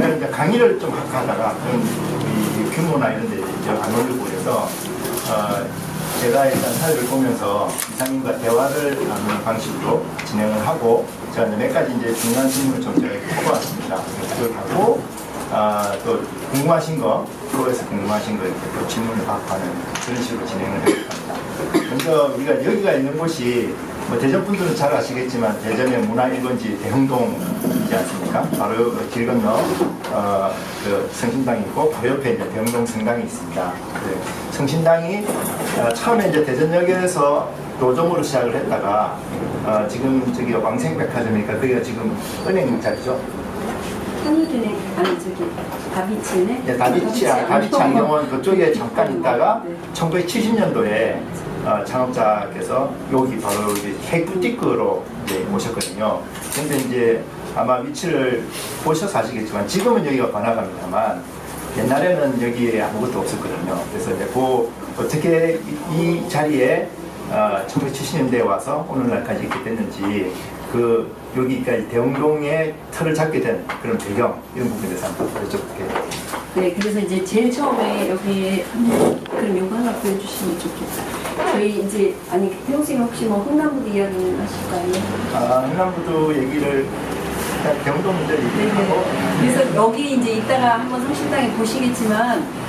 제가 이제 강의를 좀 하다가 이 규모나 이런 데 이제 안 올리고 그래서 제가 일단 사회를 보면서 이사님과 대화를 나누는 방식으로 진행을 하고 제가 이제 몇 가지 이제 중요한 질문을 좀 제가 뽑아왔습니다. 그걸 하고 또 궁금하신 거, 프로에서 궁금하신 거 이렇게 또 질문을 받고하는 그런 식으로 진행을 해볼겁니다. 먼저 우리가 여기가 있는 곳이 뭐 대전 분들은 잘 아시겠지만 대전의 문화일번지 대흥동이지 않습니까? 바로 길 건너 그 성신당이 있고 바로 옆에 이제 대흥동 성당이 있습니다. 성신당이 처음에 이제 대전역에서 노점으로 시작을 했다가 지금 저기 왕생백화점이니까 거기가 지금 은행 자리죠. 한일은행 아니 저기 다비치네. 네, 다비치 안경원 그쪽에 잠깐 있다가 1970년도에 창업자께서 여기 바로 여기 헤이프티크로 오셨거든요. 근데 이제 아마 위치를 보셔서 아시겠지만 지금은 여기가 번화가입니다만 옛날에는 여기에 아무것도 없었거든요. 그래서 이제 어떻게 이 자리에 1970년대에 와서 오늘날까지 있게 됐는지 여기까지 대흥동의 틀을 잡게 된 그런 배경 이런 부분에 대해서 한번 여쭤볼게요. 네, 그래서 이제 제일 처음에 여기에 그럼 요거 하나 보여주시면 좋겠다. 저희 이제 태용쌤 혹시 뭐 흥남부두 이야기는 하실 거 아니에요? 흥남부두 얘기를 대흥동 문제 얘기하고. 그래서 여기 이제 이따가 한번 성신당에 보시겠지만.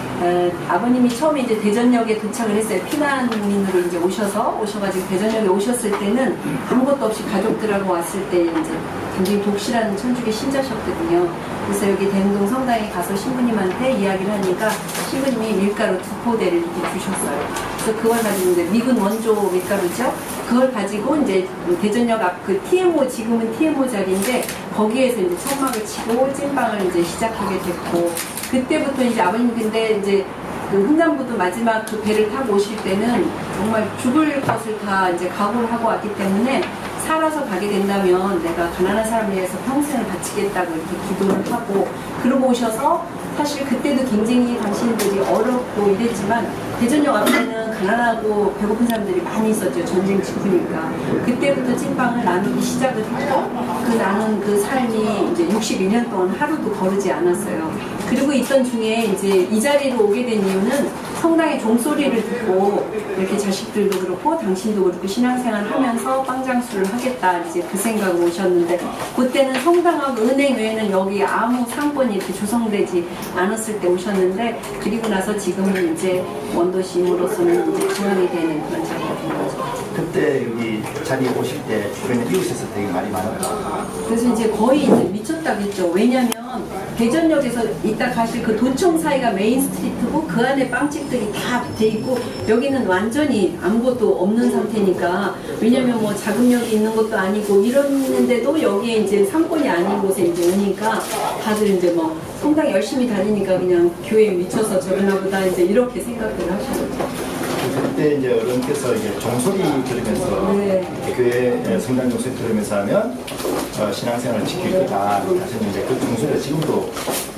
아버님이 처음에 이제 대전역에 도착을 했어요. 피난민으로 이제 오셔가지고 대전역에 오셨을 때는 아무것도 없이 가족들하고 왔을 때 이제 굉장히 독실한 천주교 신자셨거든요. 그래서 여기 대흥동 성당에 가서 신부님한테 이야기를 하니까 신부님이 밀가루 2포대를 이렇게 주셨어요. 그래서 그걸 가지고 이제 미군 원조 밀가루죠. 그걸 가지고 이제 대전역 앞 그 TMO 지금은 TMO 자리인데 거기에서 이제 천막을 치고 찐빵을 이제 시작하게 됐고 그때부터 이제 아버님 근데 이제 그 흥남부두 마지막 그 배를 타고 오실 때는 정말 죽을 것을 다 이제 각오를 하고 왔기 때문에 살아서 가게 된다면 내가 가난한 사람을 위해서 평생을 바치겠다고 이렇게 기도를 하고 그러고 오셔서 사실 그때도 굉장히 당신들이 어렵고 이랬지만 대전역 앞에는 가난하고 배고픈 사람들이 많이 있었죠. 전쟁 직후니까. 그때부터 찐빵을 나누기 시작을 했고 그 나눈 그 삶이 이제 61년 동안 하루도 거르지 않았어요. 그리고 있던 중에 이제 이 자리로 오게 된 이유는 성당의 종소리를 듣고 이렇게 자식들도 그렇고 당신도 그렇고 신앙생활을 하면서 빵장수를 하겠다 이제 그 생각으로 오셨는데 그때는 성당하고 은행 외에는 여기 아무 상권이 이렇게 조성되지 않았을 때 오셨는데 그리고 나서 지금은 이제 원도심으로서는 이제 중앙이 되는 그런 자리가 된 거죠. 그때 여기 자리에 오실 때 주변에 이웃에서 되게 말이 많았어요. 그래서 이제 거의 이제 미쳤다겠죠. 왜냐면 대전역에서 이따 가실 그 도청 사이가 메인 스트리트고 그 안에 빵집들이 다 돼 있고 여기는 완전히 아무것도 없는 상태니까 왜냐면 뭐 자금력이 있는 것도 아니고 이러는데도 여기에 이제 상권이 아닌 곳에 이제 오니까 다들 이제 뭐 성당 열심히 다니니까 그냥 교회에 미쳐서 저러나 보다 이제 이렇게 생각을 하시죠. 그때 이제 어른께서 이제 종소리 들으면서 네. 교회 성당 종소리 들으면서 하면 신앙생활을 지킬 거다 하셨는데 그 종소리가 지금도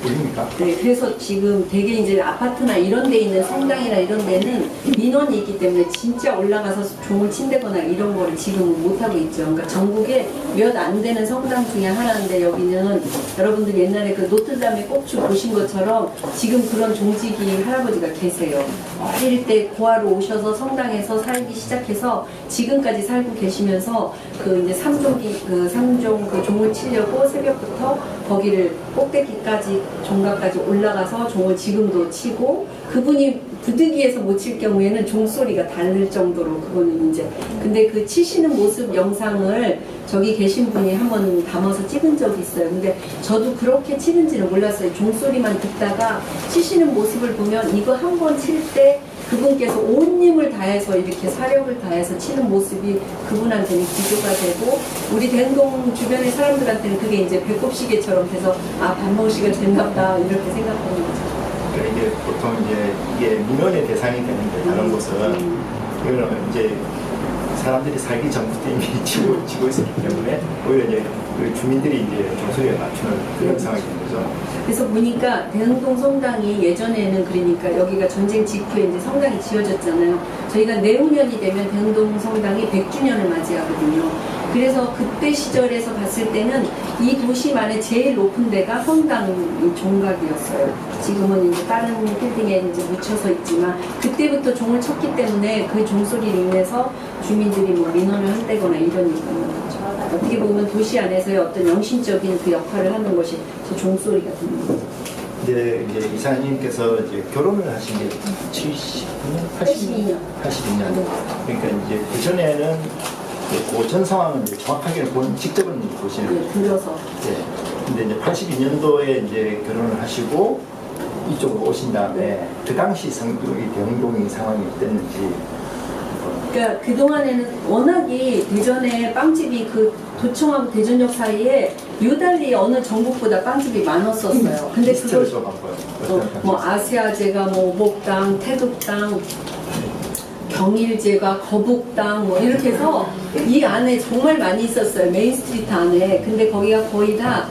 울립니까? 네, 그래서 지금 되게 이제 아파트나 이런 데 있는 성당이나 이런 데는 민원이 있기 때문에 진짜 올라가서 종을 친다거나 이런 거를 지금은 못하고 있죠. 그러니까 전국에 몇 안 되는 성당 중에 하나인데 여기는 여러분들 옛날에 그 노트담의 꼭주 보신 것처럼 지금 그런 종직이 할아버지가 계세요. 어릴 때 고아로 오셔서 성당에서 살기 시작해서 지금까지 살고 계시면서 그 이제 삼종 그 종을 치려고 새벽부터 거기를 꼭대기까지 종각까지 올라가서 종을 지금도 치고 그분이 부득이해서 못 칠 경우에는 종소리가 다를 정도로 그거는 이제 근데 그 치시는 모습 영상을 저기 계신 분이 한번 담아서 찍은 적이 있어요. 근데 저도 그렇게 치는지는 몰랐어요. 종소리만 듣다가 치시는 모습을 보면 이거 한 번 칠 때 그분께서 온 힘을 다해서 이렇게 사력을 다해서 치는 모습이 그분한테는 기조가 되고 우리 대흥동 주변의 사람들한테는 그게 이제 배꼽시계처럼 돼서 아 밥 먹을 시간 됐나 보다 이렇게 생각하는 거죠. 그러니까 이게 보통 이제 이게 민원의 대상이 되는데 다른 곳은 이거는 이제 사람들이 살기 전부터 이미 지고 있었기 때문에 오히려 이제 그 주민들이 이제 종소리에 맞추는 그런 상황이 된 거죠. 그래서 보니까 대흥동 성당이 예전에는 그러니까 여기가 전쟁 직후에 이제 성당이 지어졌잖아요. 저희가 내후년이 되면 대흥동 성당이 100주년을 맞이하거든요. 그래서 그때 시절에서 봤을 때는 이 도시만의 제일 높은 데가 성당 종각이었어요. 지금은 이제 다른 빌딩에 이제 묻혀서 있지만 그때부터 종을 쳤기 때문에 그 종소리로 인해서 주민들이 뭐 민원을 한다거나 이러니까요. 어떻게 보면 도시 안에서의 어떤 영신적인 그 역할을 하는 것이 저 종소리가 되는 거죠. 이제 이사님께서 이제 결혼을 하신 게 79년? 82년. 82년. 그러니까 이제 그 전에는 고전 상황은 이제 정확하게는 직접은 보시는 네, 들어서. 네. 근데 이제 82년도에 이제 결혼을 하시고 이쪽으로 오신 다음에 그 당시 성격이 대흥동의 상황이 어땠는지. 그러니까 그동안에는 워낙에 대전에 빵집이 그 도청하고 대전역 사이에 유달리 어느 전국보다 빵집이 많았었어요. 근데 리스트를 그걸 좀 한번 뭐 아시아제가 뭐 오복당, 태극당, 경일제가 거북당 뭐 이렇게 해서 이 안에 정말 많이 있었어요. 메인스트리트 안에. 근데 거기가 거의 다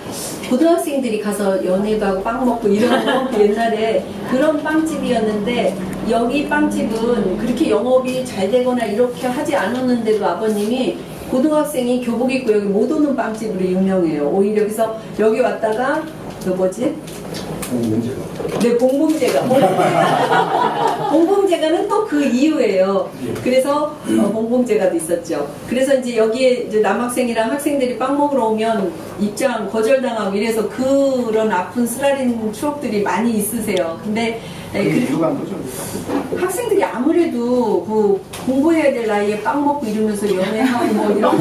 고등학생들이 가서 연애도 하고 빵 먹고 이런 거 옛날에 그런 빵집이었는데 여기 빵집은 그렇게 영업이 잘 되거나 이렇게 하지 않았는데도 아버님이 고등학생이 교복 입고 여기 못 오는 빵집으로 유명해요. 오히려 그래서 여기 왔다가 그 뭐지? 네, 봉봉제가. 봉봉제가는 또 그 이유예요. 그래서 봉봉제가도 있었죠. 그래서 이제 여기에 이제 남학생이랑 학생들이 빵 먹으러 오면 입장 거절당하고 이래서 그런 아픈 쓰라린 추억들이 많이 있으세요. 근데 그 이유가 뭐죠? 학생들이 아무래도 그 공부해야 될 나이에 빵 먹고 이러면서 연애하고 뭐 이런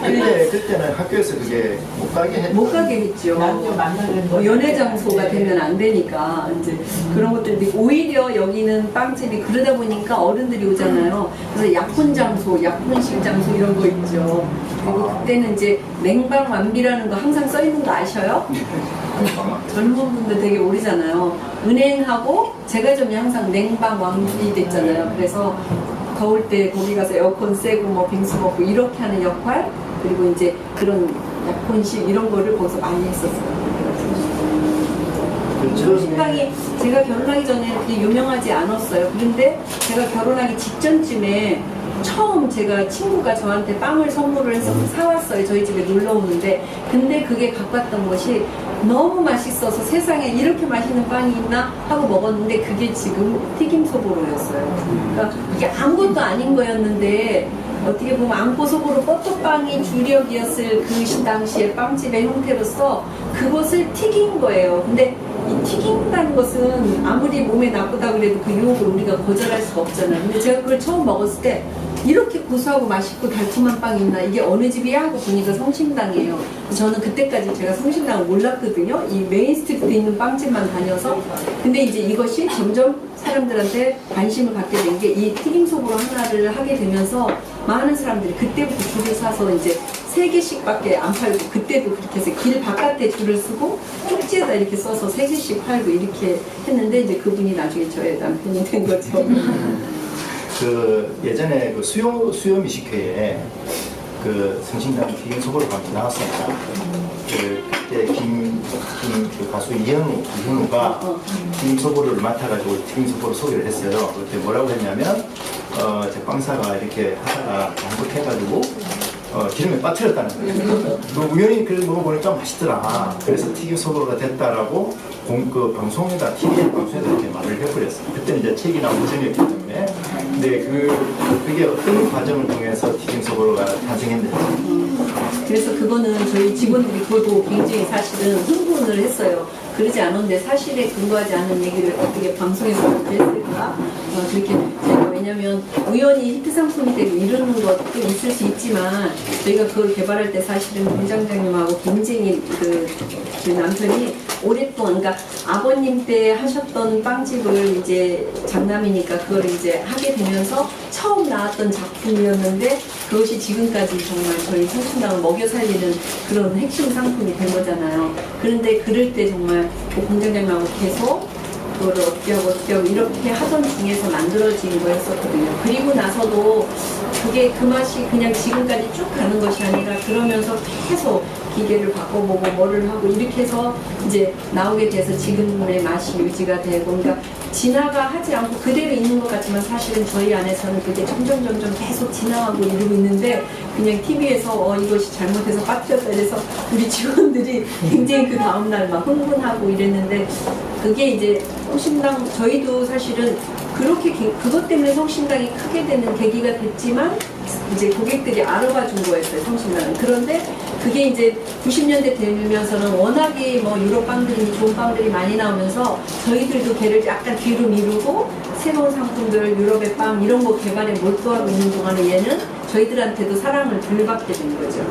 근데 그때는 학교에서 그게 못 가게 했죠. 못 가게 했죠. 연애 장소가 되면 안 되니까 이제 그런 것들이 오히려 여기는 빵집이 그러다 보니까 어른들이 오잖아요. 그래서 약혼 장소, 약혼식 장소 이런 거 있죠. 그리고 그때는 이제 냉방 완비라는 거 항상 써 있는 거 아셔요? 젊은 분들 되게 모르잖아요. 은행하고 제과점이 항상 냉방 완비됐잖아요. 그래서 더울 때 거기 가서 에어컨 쐬고 뭐 빙수 먹고 이렇게 하는 역할 그리고 이제 그런 약혼식 이런 거를 거기서 많이 했었어요. 저 식당이 제가 결혼하기 전에 그렇게 유명하지 않았어요. 그런데 제가 결혼하기 직전쯤에 처음 제가 친구가 저한테 빵을 선물을 해서 사왔어요. 저희 집에 놀러 오는데 근데 그게 갖고 왔던 것이 너무 맛있어서 세상에 이렇게 맛있는 빵이 있나 하고 먹었는데 그게 지금 튀김소보로였어요. 그러니까 이게 아무것도 아닌 거였는데 어떻게 보면 안고속으로 뻐떡빵이 주력이었을 그 당시에 빵집의 형태로서 그것을 튀긴 거예요. 근데 이 튀긴다는 것은 아무리 몸에 나쁘다고 그래도 그 유혹을 우리가 거절할 수가 없잖아요. 근데 제가 그걸 처음 먹었을 때 이렇게 고소하고 맛있고 달콤한 빵이 있나, 이게 어느 집이야 하고 보니까 성심당이에요. 저는 그때까지 제가 성심당을 몰랐거든요. 이 메인스트리트에 있는 빵집만 다녀서. 근데 이제 이것이 점점 사람들한테 관심을 갖게 된 게 이 튀김소보로 하나를 하게 되면서 많은 사람들이 그때부터 줄을 사서 이제 3개씩밖에 안 팔고, 그때도 그렇게 해서 길 바깥에 줄을 쓰고 쪽지에다 이렇게 써서 3개씩 팔고 이렇게 했는데, 이제 그분이 나중에 저의 남편이 된 거죠. 그 예전에 그 수요 미식회에 그 성심당 튀김소보로 방이 나왔습니다. 그때 그 가수 이현우가 튀김소보를 맡아가지고 튀김소보를 소개를 했어요. 그때 뭐라고 했냐면 제 빵사가 이렇게 하다가 잘못해가지고 기름에 빠뜨렸다는 거예요. 우연히 그걸 먹어보니까 맛있더라. 그래서 튀김소보로가 됐다라고 그 방송에다, TV 방송에다 이렇게 말을 해버렸어요. 그때는 이제 책이 나오기 전이었기 때문에. 근데 그게 어떤 과정을 통해서 튀김소보로가 탄생했는지. 그래서 그거는 저희 직원들이 그것도 굉장히 사실은 흥분을 했어요. 그러지 않은데 사실에 근거하지 않은 얘기를 어떻게 방송에서 그렇게 했을까? 그렇게 제가, 왜냐면 우연히 히트 상품이 되고 이러는 것도 있을 수 있지만, 저희가 그걸 개발할 때 사실은 공장장님하고 굉장히 그 남편이 오랫동안, 그러니까 아버님 때 하셨던 빵집을 이제 장남이니까 그걸 이제 하게 되면서 처음 나왔던 작품이었는데, 그것이 지금까지 정말 저희 성심당을 먹여 살리는 그런 핵심 상품이 된 거잖아요. 그런데 그럴 때 정말 그 공장장님하고 계속 그거를 어떻게 하고 이렇게 하던 중에서 만들어진 거였었거든요. 그리고 나서도 그게 그 맛이 그냥 지금까지 쭉 가는 것이 아니라, 그러면서 계속 기계를 바꿔보고 뭐를 하고 이렇게 해서 이제 나오게 돼서 지금의 맛이 유지가 되고, 그러니까 진화가 하지 않고 그대로 있는 것 같지만 사실은 저희 안에서는 그게 점점 계속 진화하고 이러고 있는데, 그냥 TV에서 이것이 잘못해서 빠뜨렸다 이래서 우리 직원들이 굉장히 그 다음날 막 흥분하고 이랬는데, 그게 이제 성심당, 저희도 사실은 그렇게 그것 때문에 성심당이 크게 되는 계기가 됐지만, 이제 고객들이 알아봐 준 거였어요, 성심당은. 그런데 그게 이제 90년대 되면서는 워낙에 뭐 유럽 빵들이, 좋은 빵들이 많이 나오면서 저희들도 걔를 약간 뒤로 미루고 새로운 상품들, 유럽의 빵 이런 거 개발에 몰두하고 있는 동안에 얘는 저희들한테도 사랑을 덜 받게 된 거죠.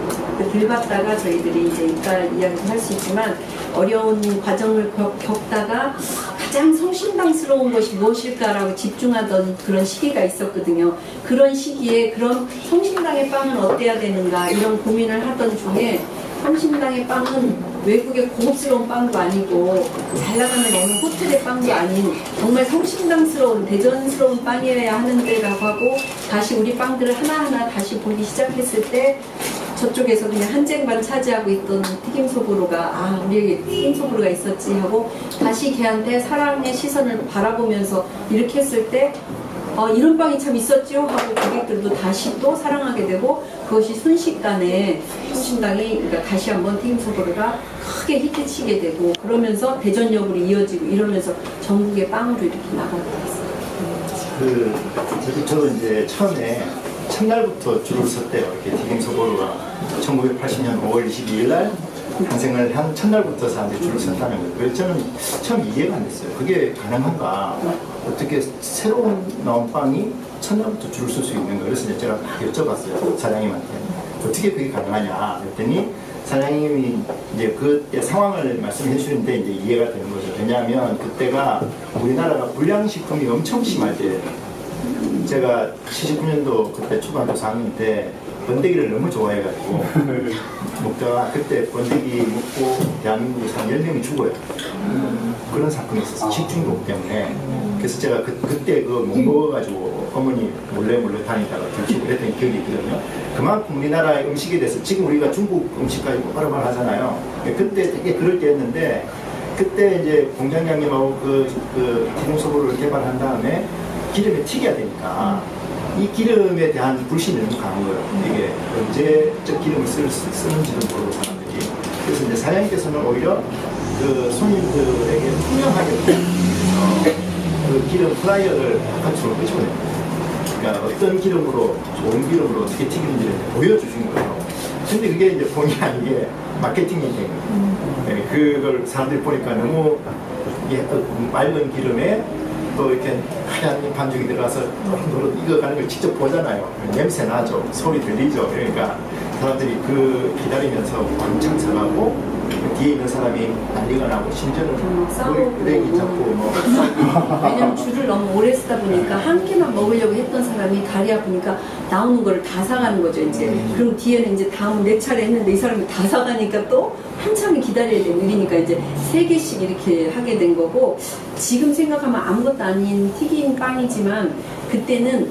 덜 받다가 저희들이 이제 이따 이야기도 할 수 있지만 어려운 과정을 겪다가 가장 성심당스러운 것이 무엇일까라고 집중하던 그런 시기가 있었거든요. 그런 시기에 그럼 성심당의 빵은 어때야 되는가 이런 고민을 하던 중에, 성심당의 빵은 외국의 고급스러운 빵도 아니고 잘 나가는 어느 호텔의 빵도 아닌 정말 성심당스러운 대전스러운 빵이어야 하는데라고 하고, 다시 우리 빵들을 하나하나 다시 보기 시작했을 때 저쪽에서 그냥 한쟁반 차지하고 있던 튀김소보로가 우리에게 튀김소보로가 있었지 하고 다시 걔한테 사랑의 시선을 바라보면서 이렇게 했을 때 이런 빵이 참 있었죠 하고 고객들도 다시 또 사랑하게 되고, 그것이 순식간에 성심당이 그러니까 다시 한번 튀김소보로가 크게 히트치게 되고, 그러면서 대전역으로 이어지고 이러면서 전국의 빵으로 이렇게 나가게 됐어요. 저도 이제 처음에 첫날부터 줄을 섰대요. 이렇게 튀김소보로가 1980년 5월 22일 날 탄생을 한 첫날부터 사람들이 줄을 섰다는 거예요. 그래서 저는 처음 이해가 안 됐어요. 그게 가능한가? 어떻게 새로운 나온 빵이 첫날부터 줄을 설 수 있는가? 그래서 이제 제가 막 여쭤봤어요, 사장님한테. 어떻게 그게 가능하냐? 그랬더니 사장님이 이제 그때 상황을 말씀해 주시는데 이제 이해가 되는 거죠. 왜냐하면 그때가 우리나라가 불량식품이 엄청 심할 때, 제가 79년도 그때 초등학교 4학년 때 번데기를 너무 좋아해가지고 먹다가 그때 번데기 먹고 대한민국에서 한 10명이 죽어요. 그런 사건이 있었어요. 식중독 때문에. 그래서 제가 그때 그 못 먹어가지고 어머니 몰래 다니다가 들키고 그랬던 기억이 있거든요. 그만큼 우리나라의 음식에 대해서 지금 우리가 중국 음식까지 바로바로 하잖아요. 그때 되게 그럴 때였는데, 그때 이제 공장장님하고 그 튀김소보로를 개발한 다음에 기름에 튀겨야 되니까 이 기름에 대한 불신이 너무 강한 거예요. 이게 언제적 기름을 쓰는지도 모르고 사람들이. 그래서 이제 사장님께서는 오히려 그 손님들에게 투명하게 그 기름 프라이어를 바깥으로 끄집어내요. 그러니까 어떤 기름으로, 좋은 기름으로 어떻게 튀기는지를 보여주신 거예요. 근데 그게 이제 본의 아니게 마케팅이 된 거예요. 그걸 사람들이 보니까 너무 맑은 기름에 또 이렇게 하얀 반죽이 들어가서 노릇노릇 익어가는 걸 직접 보잖아요. 냄새 나죠. 소리 들리죠. 그러니까 사람들이 그 기다리면서 왕창 서가고 뒤에 있는 사람이 난리가 나고 심지어는 싸우고. 끄댕이 잡고 뭐 왜냐면 줄을 너무 오래 쓰다 보니까 한 끼만 먹으려고 했던 사람이 다리 아프니까 나오는 거를 다 사가는 거죠 이제. 그리고 뒤에는 이제 다음 내 차례 했는데 이 사람이 다 사가니까 또 한참을 기다려야 되는 일이니까 이제 3개씩 이렇게 하게 된 거고, 지금 생각하면 아무것도 아닌 튀긴 빵이지만 그때는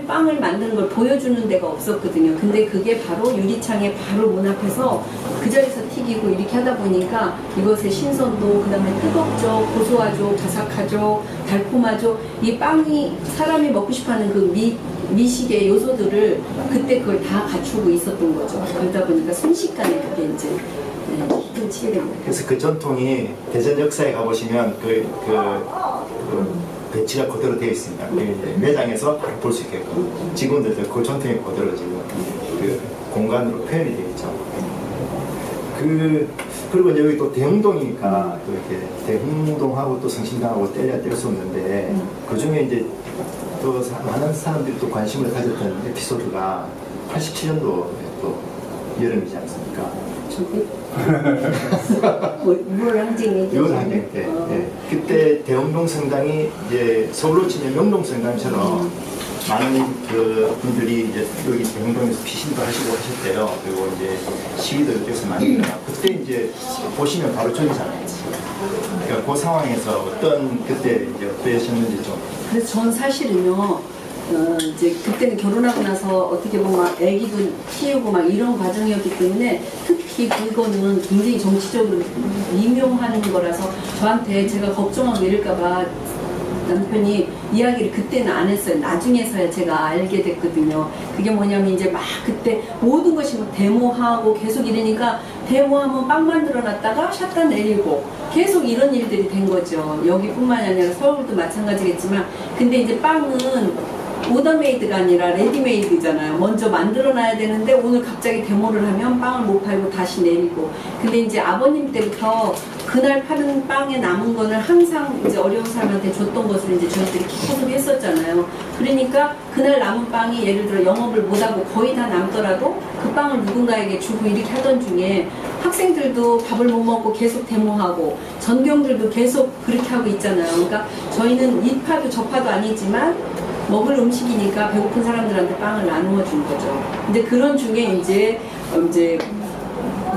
빵을 만드는 걸 보여주는 데가 없었거든요. 근데 그게 바로 유리창에 바로 문 앞에서 그 자리에서 튀기고 이렇게 하다 보니까 이것의 신선도, 그 다음에 뜨겁죠, 고소하죠, 바삭하죠, 달콤하죠. 이 빵이 사람이 먹고 싶어하는 그 미식의 요소들을 그때 그걸 다 갖추고 있었던 거죠. 그러다 보니까 순식간에 그게 이제 힘을 치게 됩니다. 그래서 그 전통이 대전 역사에 가보시면 그 배치가 그대로 되어 있습니다. 그 이제 매장에서 바로 볼 수 있게끔 직원들도 그 전통이 그대로 지금 그 공간으로 표현이 되어 있죠. 그리고 이제 여기 또 대흥동이니까 또 이렇게 대흥동하고 또 성심당하고 뗄래야 뗄 수 없는데 그 중에 이제 또 많은 사람들이 또 관심을 가졌던 에피소드가 87년도 또 여름이지 않습니까? 뭘 항쟁 얘기죠? 유월항쟁 때. 예. 그때 대흥동 성당이 이제 서울로 치면 명동 성당처럼 많은 그 분들이 이제 여기 대흥동에서 피신도 하시고 하셨대요. 그리고 이제 시위도 이쪽에서 많이 일어나고 그때 이제 보시면 바로 저기잖아요. 그러니까 그 상황에서 어떤 그때 이제 어떠셨는지 좀. 그래서 전 사실은요, 이제 그때는 결혼하고 나서 어떻게 보면 막 애기도 키우고 막 이런 과정이었기 때문에 특히 그거는 굉장히 정치적으로 미묘한 거라서 저한테 제가 걱정하고 이럴까봐 남편이 이야기를 그때는 안 했어요. 나중에서야 제가 알게 됐거든요. 그게 뭐냐면 이제 막 그때 모든 것이 막 데모하고 계속 이러니까 데모하면 빵 만들어 놨다가 샷다 내리고 계속 이런 일들이 된 거죠. 여기뿐만이 아니라 서울도 마찬가지겠지만, 근데 이제 빵은 오더메이드가 아니라 레디메이드잖아요. 먼저 만들어 놔야 되는데 오늘 갑자기 데모를 하면 빵을 못 팔고 다시 내리고. 근데 이제 아버님 때부터 그날 파는 빵에 남은 거는 항상 이제 어려운 사람한테 줬던 것을 이제 저희들이 계속 했었잖아요. 그러니까 그날 남은 빵이 예를 들어 영업을 못하고 거의 다 남더라도 그 빵을 누군가에게 주고 이렇게 하던 중에 학생들도 밥을 못 먹고 계속 데모하고 전경들도 계속 그렇게 하고 있잖아요. 그러니까 저희는 이 파도 저 파도 아니지만 먹을 음식이니까 배고픈 사람들한테 빵을 나누어 준 거죠. 근데 그런 중에 이제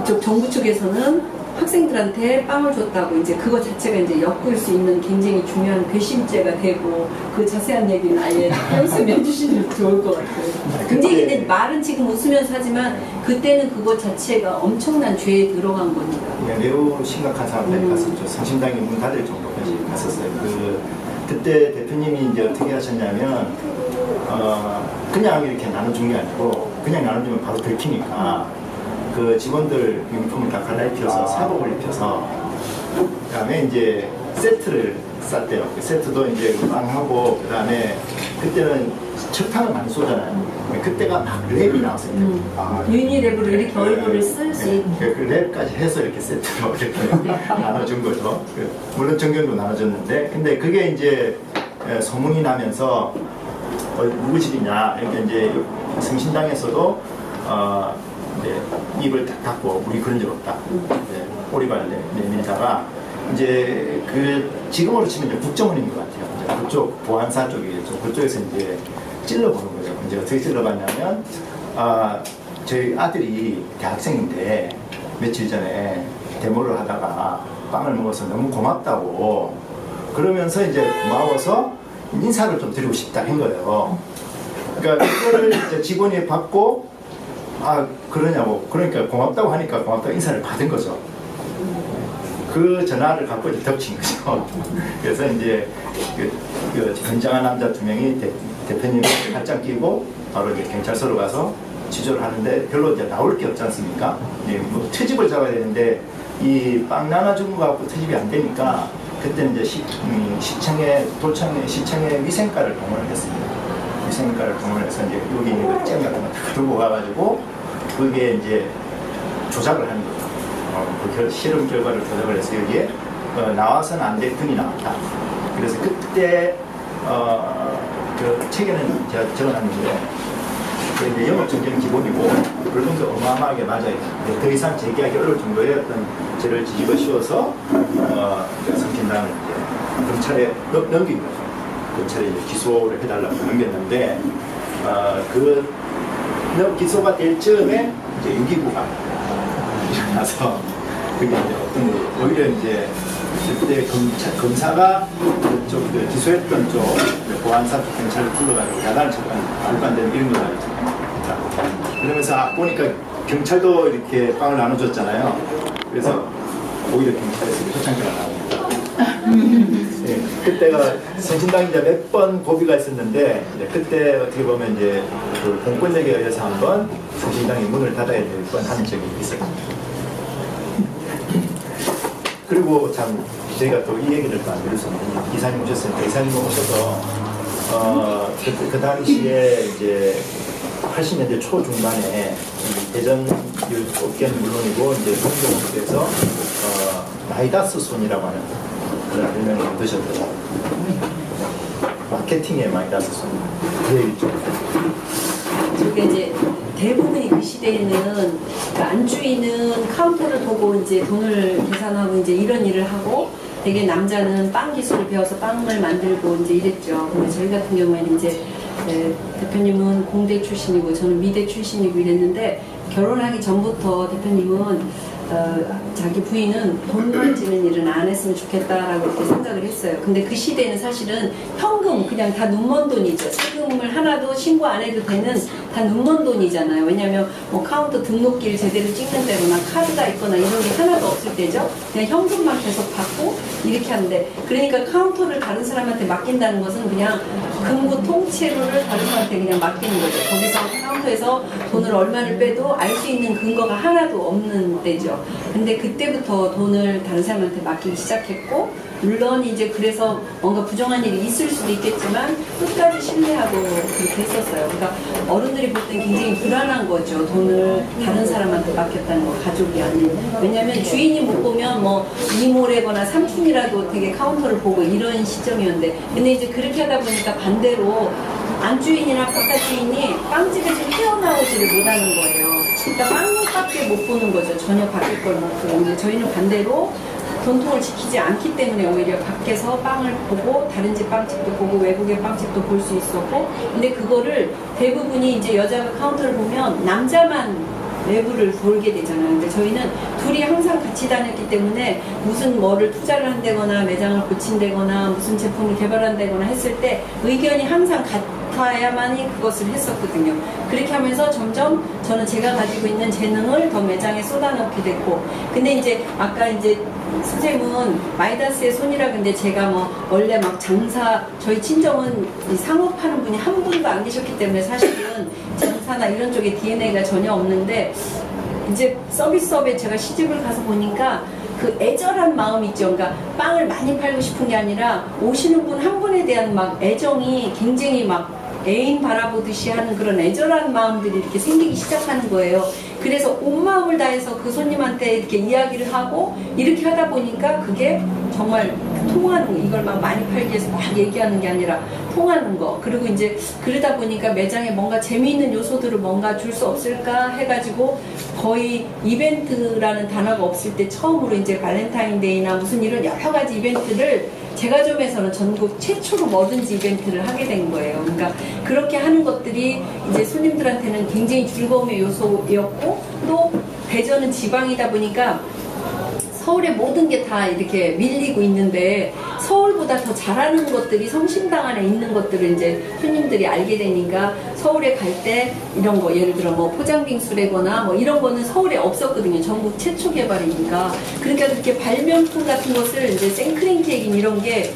이쪽 정부 측에서는 학생들한테 빵을 줬다고 이제 그거 자체가 이제 엮을 수 있는 굉장히 중요한 괘씸죄가 되고, 그 자세한 얘기는 아예 말씀해 주시면 좋을 것 같아요. 굉장히 근데 말은 지금 웃으면서 하지만 그때는 그거 자체가 엄청난 죄에 들어간 거니까. 네, 매우 심각한 상황까지 갔었죠. 성심당이 문 닫을 정도까지 갔었어요. 그때 대표님이 이제 어떻게 하셨냐면, 그냥 이렇게 나눠준 게 아니고, 그냥 나눠주면 바로 들키니까, 그 직원들 유니폼을 다 갈아입혀서, 사복을 입혀서, 그 다음에 이제 세트를 쌌대요. 그 세트도 이제 빵하고, 그 다음에 그때는 철판을 많이 쏘잖아요. 그때가 막 랩이 나왔어요. 유니랩으로 이렇게 얼굴을 쓸 수 있는. 그 랩까지 해서 이렇게 세트로 이렇게 나눠준 거죠. 물론 정경도 나눠줬는데, 근데 그게 이제 소문이 나면서 누구 집이냐 이렇게 이제 성신당에서도 이제 입을 딱 닫고 우리 그런 적 없다. 오리발 내밀다가 이제 그 지금으로 치면 이제 국정원인 것 같아요. 이제 그쪽 보안사 쪽이겠죠. 그쪽에서 이제 찔러보는 거죠. 이제 어떻게 찔러봤냐면, 저희 아들이 대학생인데 며칠 전에 데모를 하다가 빵을 먹어서 너무 고맙다고 그러면서 이제 고마워서 인사를 좀 드리고 싶다 한 거예요. 그러니까 그거를 이제 직원이 받고 그러냐고, 그러니까 고맙다고 하니까 고맙다고 인사를 받은 거죠. 그 전화를 갖고 이제 덮친 거죠. 그래서 이제 그 건장한 남자 2명이 대표님을 팔짱 끼고 바로 이제 경찰서로 가서 취조를 하는데 별로 이제 나올 게 없지 않습니까? 뭐 트집을 잡아야 되는데 이 빵 나눠준 거 갖고 트집이 안 되니까 그때는 이제 시청에 위생과를 동원을 했습니다. 위생과를 동원해서 이제 여기 있는 거 잼 같은 거 다 들고 가가지고 그게 이제 조작을 하는 거죠. 그 실험 결과를 조작을 해서 여기에 나와서는 안 될 균이 나왔다. 그래서 그때 그 책에는 제가 적어놨는데 이제 영업 정제는 기본이고 불금도 어마어마하게 맞아요. 더 이상 제기하기 어려울 정도의 어떤 죄를 뒤집어 씌워서 성신당을 이제 검찰에 넘긴 거죠. 검찰에 이제 기소를 해달라고 넘겼는데 그 기소가 될 즈음에 이제 임기구가 일어나서 그게 이제 어떤 거 오히려 이제 그때 검사가 그쪽 그 기소했던 쪽 보안사 쪽 경찰을 불러가지고 야단을 쳤다는 말도 안 되는 이런 거가 있잖아요. 그러면서 보니까 경찰도 이렇게 빵을 나눠줬잖아요. 그래서 오히려 경찰에서 표창장을 나옵니다. 네, 그때가 성신당이 이제 몇 번 고비가 있었는데 그때 어떻게 보면 이제 그 공권력에 의해서 한번 성신당이 문을 닫아야 될 뻔한 적이 있었습니다. 그리고 참 저희가 또 이 얘기를 또 안 드릴 수 없는 이사님 오셨으니까 이사님 오셔서 그 당시에 이제 80년대 초중반에 대전 업계는 물론이고 이제 성동국에서 마이다스 손이라고 하는 그런 별명을 얻으셨더라고요. 마케팅의 마이다스 손. 그 얘기 좀. 저게 이제 대부분이 그 시대에는 그 안주인은 카운터를 보고 이제 돈을 계산하고 이제 이런 일을 하고 되게 남자는 빵 기술을 배워서 빵을 만들고 이제 이랬죠. 근데 저희 같은 경우에는 이제 대표님은 공대 출신이고 저는 미대 출신이고 이랬는데 결혼하기 전부터 대표님은 자기 부인은 돈 만지는 일은 안 했으면 좋겠다라고 이렇게 생각을 했어요. 근데 그 시대는 사실은 현금 그냥 다 눈먼 돈이죠. 세금을 하나도 신고 안 해도 되는 다 눈먼 돈이잖아요. 왜냐하면 뭐 카운터 등록기를 제대로 찍는 데거나 카드가 있거나 이런 게 하나도 없을 때죠. 그냥 현금만 계속 받고 이렇게 하는데 그러니까 카운터를 다른 사람한테 맡긴다는 것은 그냥 금고 통째로를 다른 사람한테 그냥 맡기는 거죠. 거기서 카운터에서 돈을 얼마를 빼도 알 수 있는 근거가 하나도 없는 때죠. 근데 그때부터 돈을 다른 사람한테 맡기기 시작했고 물론 이제 그래서 뭔가 부정한 일이 있을 수도 있겠지만 끝까지 신뢰하고 그렇게 했었어요. 그러니까 어른들이 볼 땐 굉장히 불안한 거죠. 돈을 다른 사람한테 맡겼다는 거, 가족이 아닌. 왜냐하면 주인이 못 보면 뭐 이모래거나 삼촌이라도 되게 카운터를 보고 이런 시점이었는데 근데 이제 그렇게 하다 보니까 반대로 안주인이나 바깥주인이 빵집에서 헤어나오지를 못하는 거예요. 그러니까 빵밖에 못 보는 거죠. 전혀 바뀔 걸 못 보고. 근데 저희는 반대로 전통을 지키지 않기 때문에 오히려 밖에서 빵을 보고 다른 집 빵집도 보고 외국의 빵집도 볼 수 있었고 근데 그거를 대부분이 이제 여자가 카운터를 보면 남자만 외부를 돌게 되잖아요. 근데 저희는 둘이 항상 같이 다녔기 때문에 무슨 뭐를 투자를 한다거나 매장을 고친다거나 무슨 제품을 개발한다거나 했을 때 의견이 항상 같아야만이 그것을 했었거든요. 그렇게 하면서 점점 저는 제가 가지고 있는 재능을 더 매장에 쏟아넣게 됐고 근데 이제 아까 이제 선생님은 마이다스의 손이라 근데 제가 뭐 원래 막 장사 저희 친정은 상업하는 분이 한 분도 안 계셨기 때문에 사실은 장사나 이런 쪽에 DNA가 전혀 없는데 이제 서비스업에 제가 시집을 가서 보니까 그 애절한 마음 있죠. 그러니까 빵을 많이 팔고 싶은 게 아니라 오시는 분 한 분에 대한 막 애정이 굉장히 막 애인 바라보듯이 하는 그런 애절한 마음들이 이렇게 생기기 시작하는 거예요. 그래서 온 마음을 다해서 그 손님한테 이렇게 이야기를 하고 이렇게 하다 보니까 그게 정말 통하는 거. 이걸 막 많이 팔기 위해서 막 얘기하는 게 아니라 통하는 거. 그리고 이제 그러다 보니까 매장에 뭔가 재미있는 요소들을 뭔가 줄 수 없을까 해가지고 거의 이벤트라는 단어가 없을 때 처음으로 이제 발렌타인데이나 무슨 이런 여러 가지 이벤트를 제과점에서는 전국 최초로 뭐든지 이벤트를 하게 된 거예요. 그러니까 그렇게 하는 것들이 이제 손님들한테는 굉장히 즐거움의 요소였고 또 대전은 지방이다 보니까 서울의 모든 게 다 이렇게 밀리고 있는데 서울보다 더 잘하는 것들이 성심당 안에 있는 것들을 이제 손님들이 알게 되니까 서울에 갈 때 이런 거 예를 들어 뭐 포장빙수래거나 뭐 이런 거는 서울에 없었거든요. 전국 최초 개발이니까. 그러니까 그렇게 발명품 같은 것을 이제 생크림 케이크 이런 게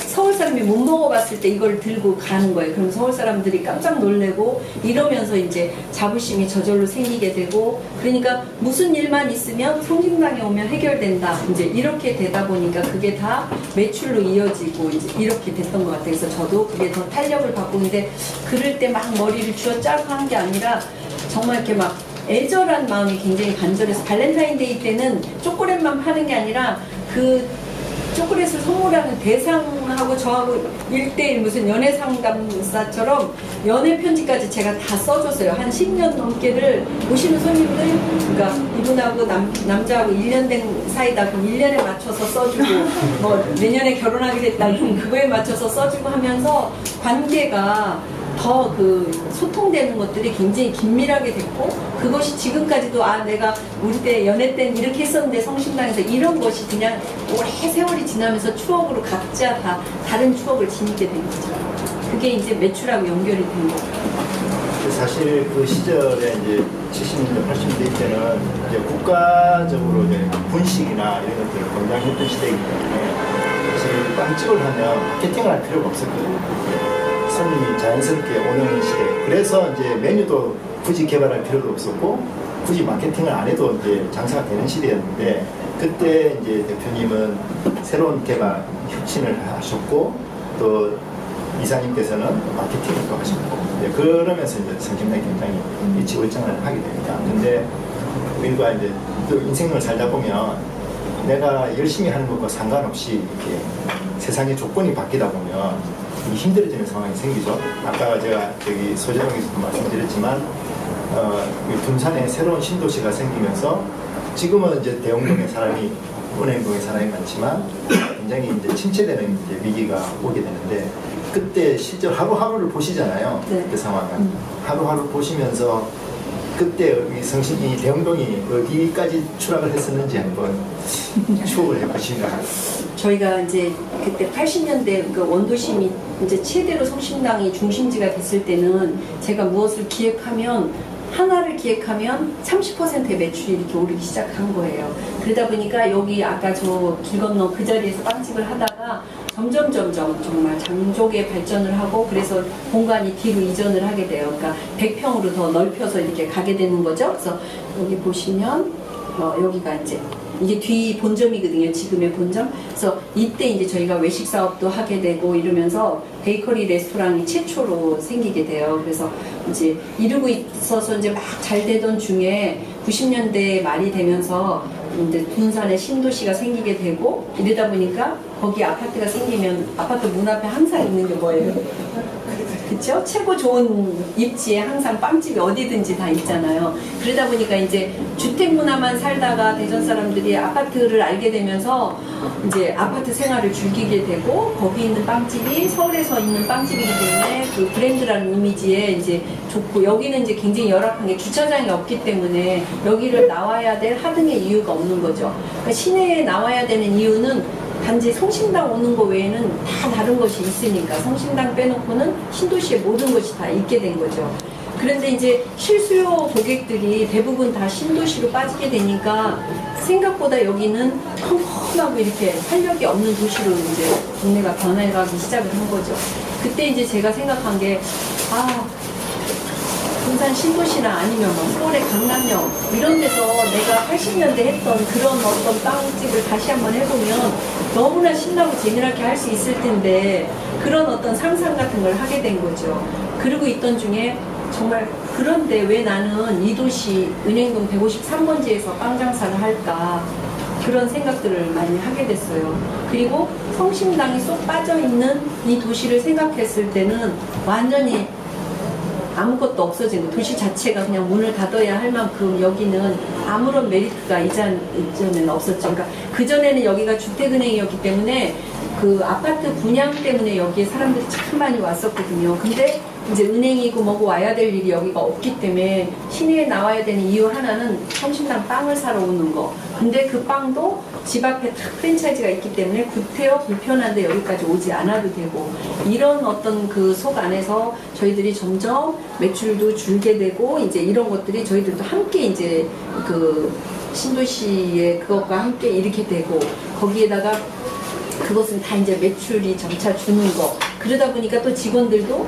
서울 사람이 못 먹어봤을 때 이걸 들고 가는 거예요. 그럼 서울 사람들이 깜짝 놀래고 이러면서 이제 자부심이 저절로 생기게 되고 그러니까 무슨 일만 있으면 성심당에 오면 해결된다. 이제 이렇게 되다 보니까 그게 다 매출로 이어지고 이제 이렇게 됐던 것 같아요. 그래서 저도 그게 더 탄력을 받고 근데 그럴 때 막 머리를 쥐어짜고 하는 게 아니라 정말 이렇게 막 애절한 마음이 굉장히 간절해서 발렌타인데이 때는 초콜릿만 파는 게 아니라 그 초콜릿을 선물하는 대상하고 저하고 1대1 무슨 연애 상담사처럼 연애 편지까지 제가 다 써줬어요. 한 10년 넘게를 오시는 손님들, 그러니까 이분하고 남자하고 1년 된 사이다. 그럼 1년에 맞춰서 써주고, 뭐 내년에 결혼하게 됐다. 그럼 그거에 맞춰서 써주고 하면서 관계가 더 그 소통되는 것들이 굉장히 긴밀하게 됐고, 그것이 지금까지도 내가 우리 때 연애 때는 이렇게 했었는데 성심당에서 이런 것이 그냥 오래 세월이 지나면서 추억으로 각자 다 다른 추억을 지니게 된 거죠. 그게 이제 매출하고 연결이 된 거죠. 사실 그 시절에 이제 70년대, 80년대 때는 이제 국가적으로 이제 분식이나 이런 것들을 권장했던 시대이기 때문에 사실 빵집을 하면 마케팅을 할 필요가 없었거든요. 손님이 자연스럽게 오는 시대. 그래서 이제 메뉴도 굳이 개발할 필요도 없었고 굳이 마케팅을 안 해도 이제 장사가 되는 시대였는데, 그때 이제 대표님은 새로운 개발 혁신을 하셨고 또 이사님께서는 마케팅을 또 하셨고, 그러면서 이제 성심당이 굉장히 일치월장을 하게 됩니다. 근데 우리가 이제 또 인생을 살다 보면 내가 열심히 하는 것과 상관없이 이렇게 세상의 조건이 바뀌다 보면 힘들어지는 상황이 생기죠. 아까 제가 저기 소재동에서도 말씀드렸지만 둔산에 새로운 신도시가 생기면서 지금은 이제 대흥동에 사람이, 은행동에 사람이 많지만 굉장히 이제 침체되는 이제 위기가 오게 되는데, 그때 실제 하루하루를 보시잖아요. 네. 그 상황은 하루하루 보시면서 그때 이 대흥동이 어디까지 추락을 했었는지 한번 추억을 해보시나요? 저희가 이제 그때 80년대 그 원도심이 이제 최대로 성심당이 중심지가 됐을 때는 제가 무엇을 기획하면 하나를 기획하면 30%의 매출이 이렇게 오르기 시작한 거예요. 그러다 보니까 여기 아까 저 길 건너 그 자리에서 빵집을 하다가 점점 정말 장족의 발전을 하고, 그래서 공간이 뒤로 이전을 하게 돼요. 그러니까 100평으로 더 넓혀서 이렇게 가게 되는 거죠. 그래서 여기 보시면 여기가 이제 이게 뒤 본점이거든요. 지금의 본점. 그래서 이때 이제 저희가 외식 사업도 하게 되고 이러면서 베이커리 레스토랑이 최초로 생기게 돼요. 그래서 이제 이루고 있어서 이제 막 잘 되던 중에 90년대 말이 되면서 이제 둔산에 신도시가 생기게 되고, 이러다 보니까 거기 아파트가 생기면 아파트 문 앞에 항상 있는 게 뭐예요? 그쵸? 최고 좋은 입지에 항상 빵집이 어디든지 다 있잖아요. 그러다 보니까 이제 주택 문화만 살다가 대전 사람들이 아파트를 알게 되면서 이제 아파트 생활을 즐기게 되고, 거기 있는 빵집이 서울에서 있는 빵집이기 때문에 그 브랜드라는 이미지에 이제 좋고, 여기는 이제 굉장히 열악한 게 주차장이 없기 때문에 여기를 나와야 될 하등의 이유가 없는 거죠. 그러니까 시내에 나와야 되는 이유는 단지 성심당 오는 거 외에는 다 다른 것이 있으니까, 성심당 빼놓고는 신도시의 모든 것이 다 있게 된 거죠. 그런데 이제 실수요 고객들이 대부분 다 신도시로 빠지게 되니까 생각보다 여기는 컴컴하고 이렇게 활력이 없는 도시로 이제 동네가 변해가기 시작을 한 거죠. 그때 이제 제가 생각한 게, 둔산 신도시나 아니면 뭐 서울의 강남역 이런 데서 내가 80년대 했던 그런 어떤 빵집을 다시 한번 해보면 너무나 신나고 재미나게 할 수 있을 텐데, 그런 어떤 상상 같은 걸 하게 된 거죠. 그러고 있던 중에 정말, 그런데 왜 나는 이 도시 은행동 153번지에서 빵 장사를 할까, 그런 생각들을 많이 하게 됐어요. 그리고 성심당이 쏙 빠져있는 이 도시를 생각했을 때는 완전히 아무것도 없어진 거, 도시 자체가 그냥 문을 닫아야 할 만큼 여기는 아무런 메리트가 이전에는 없었죠. 그러니까 그전에는 여기가 주택은행이었기 때문에 그 아파트 분양 때문에 여기에 사람들이 참 많이 왔었거든요. 근데 이제 은행이고 뭐고 와야 될 일이 여기가 없기 때문에 시내에 나와야 되는 이유 하나는 성심당 빵을 사러 오는 거. 근데 그 빵도 집 앞에 다 프랜차이즈가 있기 때문에 구태여 불편한데 여기까지 오지 않아도 되고, 이런 어떤 그 속 안에서 저희들이 점점 매출도 줄게 되고, 이제 이런 것들이 저희들도 함께 이제 그 신도시의 그것과 함께 이렇게 되고, 거기에다가 그것은 다 이제 매출이 점차 주는 거. 그러다 보니까 또 직원들도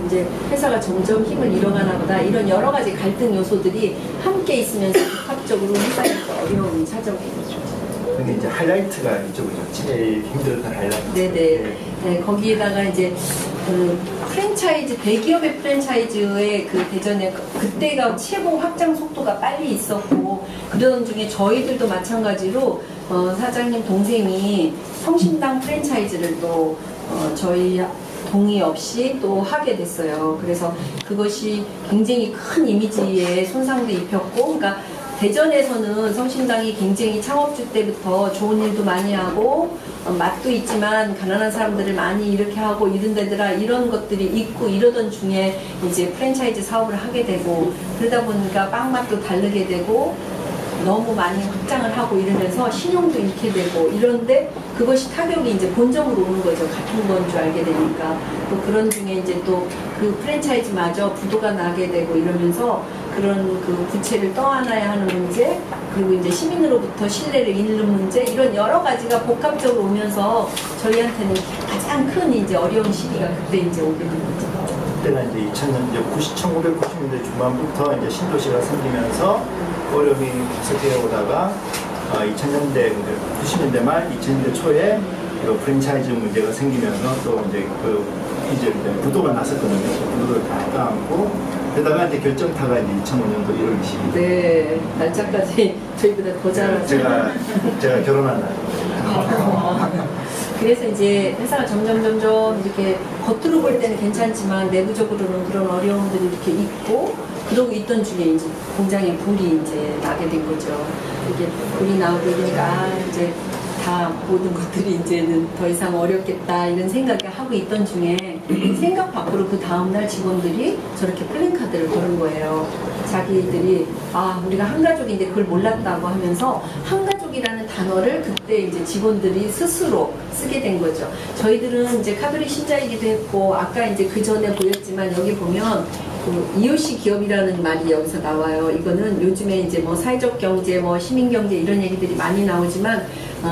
이제 회사가 점점 힘을 잃어가나 보다, 이런 여러 가지 갈등 요소들이 함께 있으면서 복합적으로 회사에서 어려움이 찾아오게 되죠. 근데 이제 하이라이트가 이쪽이죠. 제일 힘들었던 하이라이트. 네네. 네, 거기에다가 이제 그 프랜차이즈, 대기업의 프랜차이즈의 그 대전에 그때가 최고 확장 속도가 빨리 있었고, 그러던 중에 저희들도 마찬가지로 사장님 동생이 성심당 프랜차이즈를 또 저희 동의 없이 또 하게 됐어요. 그래서 그것이 굉장히 큰 이미지에 손상도 입혔고, 그러니까 대전에서는 성심당이 굉장히 창업주 때부터 좋은 일도 많이 하고 맛도 있지만 가난한 사람들을 많이 이렇게 하고 이런 데더라 이런 것들이 있고 이러던 중에 이제 프랜차이즈 사업을 하게 되고 그러다 보니까 빵 맛도 다르게 되고 너무 많이 확장을 하고 이러면서 신용도 잃게 되고 이런데 그것이 타격이 이제 본점으로 오는 거죠. 같은 건 줄 알게 되니까 또 그런 중에 이제 또 그 프랜차이즈마저 부도가 나게 되고 이러면서 그런 그 부채를 떠안아야 하는 문제 그리고 이제 시민으로부터 신뢰를 잃는 문제 이런 여러 가지가 복합적으로 오면서 저희한테는 가장 큰 이제 어려운 시기가 그때 이제 오게 된 거죠. 그때는 이제 1990년대 중반부터 이제 신도시가 생기면서 어려움이 계속되어 오다가 2000년대, 90년대 말, 2000년대 초에 그 프랜차이즈 문제가 생기면서 또 이제 이제 부도가 났었거든요. 부도를 다 떠안고 그러다가 이제 결정타가 이제 2005년도 1월 20일. 네, 날짜까지 저희보다 더 잘하죠. 제가 결혼한 날. 그래서 이제 회사가 점점 이렇게 겉으로 볼 때는 괜찮지만 내부적으로는 그런 어려움들이 이렇게 있고 그러고 있던 중에 이제 공장에 불이 이제 나게 된 거죠. 이게 불이 나오고 이러니까 이제 다 모든 것들이 이제는 더 이상 어렵겠다 이런 생각을 하고 있던 중에 생각 밖으로 그 다음날 직원들이 저렇게 플랜카드를 거는 거예요. 자기들이 우리가 한 가족인데 그걸 몰랐다고 하면서 한 가족이라는 단어를 그때 이제 직원들이 스스로 쓰게 된 거죠. 저희들은 이제 카톨릭 신자이기도 했고 아까 이제 그 전에 보였지만 여기 보면 그 EOC 기업이라는 말이 여기서 나와요. 이거는 요즘에 이제 뭐 사회적 경제, 뭐 시민 경제 이런 얘기들이 많이 나오지만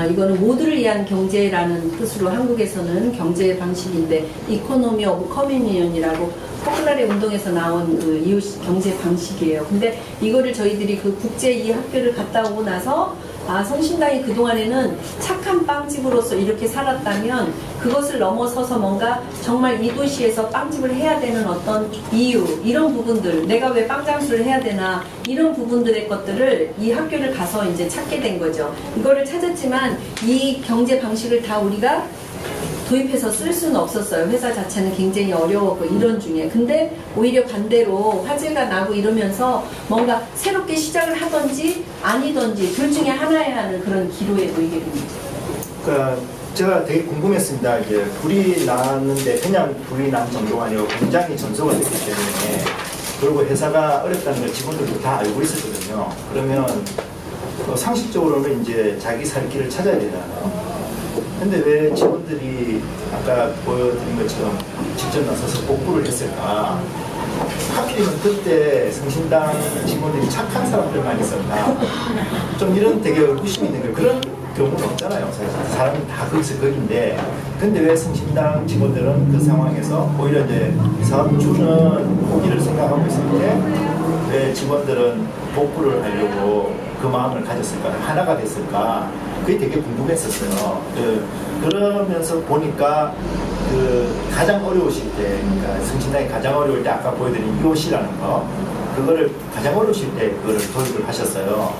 이거는 모두를 위한 경제라는 뜻으로 한국에서는 경제 방식인데 이코노미 오브 커뮤니언이라고 포클라레 운동에서 나온 그 EOC 경제 방식이에요. 근데 이거를 저희들이 그 국제 이 학교를 갔다 오고 나서 성심당이 그동안에는 착한 빵집으로서 이렇게 살았다면 그것을 넘어서서 뭔가 정말 이 도시에서 빵집을 해야 되는 어떤 이유 이런 부분들 내가 왜 빵장수를 해야 되나 이런 부분들의 것들을 이 학교를 가서 이제 찾게 된 거죠. 이거를 찾았지만 이 경제 방식을 다 우리가 도입해서 쓸 수는 없었어요. 회사 자체는 굉장히 어려웠고 이런 중에. 근데 오히려 반대로 화제가 나고 이러면서 뭔가 새롭게 시작을 하든지 아니든지 둘 중에 하나야 하는 그런 기로에 놓이게 됩니다. 그러니까 제가 되게 궁금했습니다. 이제 불이 났는데 그냥 불이 난 정도가 아니고 공장이 전소가 됐기 때문에 그리고 회사가 어렵다는 걸 직원들도 다 알고 있었거든요. 그러면 상식적으로는 이제 자기 살 길을 찾아야 되잖아요. 근데 왜 직원들이 아까 보여드린 것처럼 직접 나서서 복구를 했을까? 하필이면 그때 성심당 직원들이 착한 사람들만 있었나? 좀 이런 되게 의구심이 있는 거예요. 그런 경우는 없잖아요. 사실 사람이 다 거기서 거긴데 근데 왜 성심당 직원들은 그 상황에서 오히려 이제 사업주는 포기를 생각하고 있을 때 왜 직원들은 복구를 하려고 그 마음을 가졌을까? 하나가 됐을까? 그게 되게 궁금했었어요. 그러면서 보니까 가장 어려우실 때, 그러니까 성심당이 가장 어려울 때 아까 보여드린 EOC라는 거, 그거를 가장 어려우실 때 그거를 도입을 하셨어요.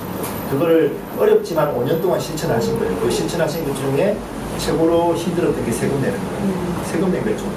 그거를 어렵지만 5년 동안 실천하신 거예요. 그 실천하신 것 중에 최고로 힘들었던 게 세금 내는 거예요. 세금 낸 게 좀.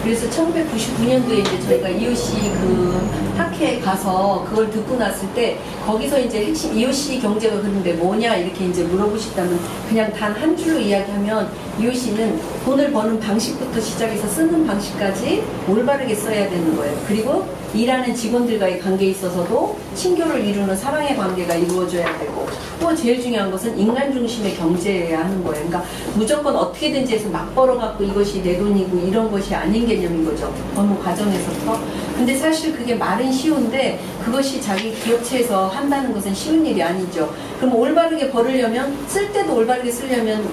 그래서 1999년도에 이제 저희가 EOC 그 학회에 가서 그걸 듣고 났을 때 거기서 이제 핵심 EOC 경제가 그런데 뭐냐 이렇게 이제 물어보시다면 그냥 단 한 줄로 이야기하면 EOC는 돈을 버는 방식부터 시작해서 쓰는 방식까지 올바르게 써야 되는 거예요. 그리고 일하는 직원들과의 관계에 있어서도 친교를 이루는 사랑의 관계가 이루어져야 되고 또 제일 중요한 것은 인간 중심의 경제여야 하는 거예요. 그러니까 무조건 어떻게든지 해서 막 벌어갖고 이것이 내 돈이고 이런 것이 아닌 개념인 거죠. 어느 과정에서부터. 근데 사실 그게 말은 쉬운데 그것이 자기 기업체에서 한다는 것은 쉬운 일이 아니죠. 그럼 올바르게 벌으려면 쓸 때도 올바르게 쓰려면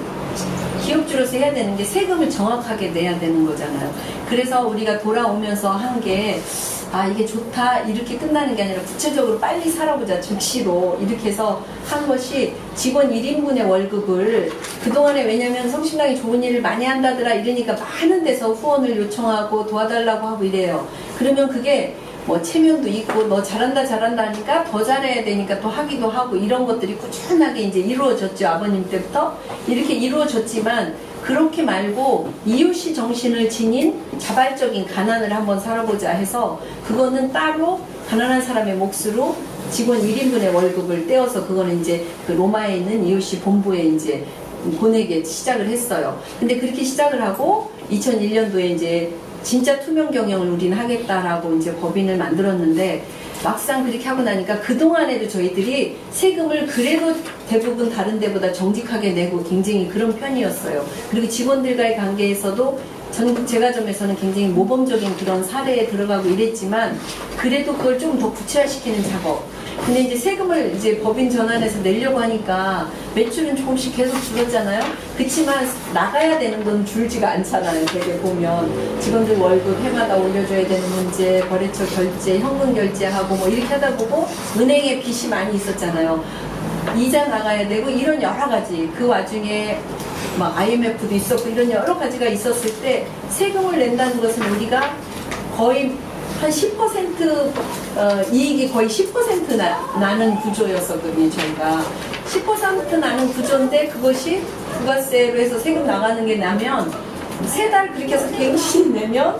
기업주로서 해야 되는 게 세금을 정확하게 내야 되는 거잖아요. 그래서 우리가 돌아오면서 한 게 이게 좋다 이렇게 끝나는 게 아니라 구체적으로 빨리 살아보자 즉시로 이렇게 해서 한 것이 직원 1인분의 월급을 그동안에 왜냐면 성심당이 좋은 일을 많이 한다더라 이러니까 많은 데서 후원을 요청하고 도와달라고 하고 이래요. 그러면 그게 뭐 체면도 있고 너 잘한다 잘한다 하니까 더 잘해야 되니까 또 하기도 하고 이런 것들이 꾸준하게 이제 이루어졌죠. 아버님 때부터 이렇게 이루어졌지만 그렇게 말고 이웃이 정신을 지닌 자발적인 가난을 한번 살아보자 해서 그거는 따로 가난한 사람의 몫으로 직원 1인분의 월급을 떼어서 그거는 이제 그 로마에 있는 이웃이 본부에 이제 보내게 시작을 했어요. 근데 그렇게 시작을 하고 2001년도에 이제 진짜 투명 경영을 우리는 하겠다라고 이제 법인을 만들었는데 막상 그렇게 하고 나니까 그동안에도 저희들이 세금을 그래도 대부분 다른 데보다 정직하게 내고 굉장히 그런 편이었어요. 그리고 직원들과의 관계에서도 제과점에서는 굉장히 모범적인 그런 사례에 들어가고 이랬지만 그래도 그걸 좀 더 구체화시키는 작업. 근데 이제 세금을 이제 법인 전환해서 내려고 하니까 매출은 조금씩 계속 줄었잖아요. 그치만 나가야 되는 건 줄지가 않잖아요. 되게 보면 직원들 월급 해마다 올려줘야 되는 문제, 거래처 결제, 현금 결제하고 뭐 이렇게 하다 보고 은행에 빚이 많이 있었잖아요. 이자 나가야 되고 이런 여러 가지 그 와중에 막 IMF도 있었고 이런 여러 가지가 있었을 때 세금을 낸다는 것은 우리가 거의 한 10% 이익이 거의 10% 나는 구조였었거든요. 저희가 10% 나는 구조인데 그것이 부가세로 해서 세금 나가는 게 나면 3달 그렇게 해서 갱신 내면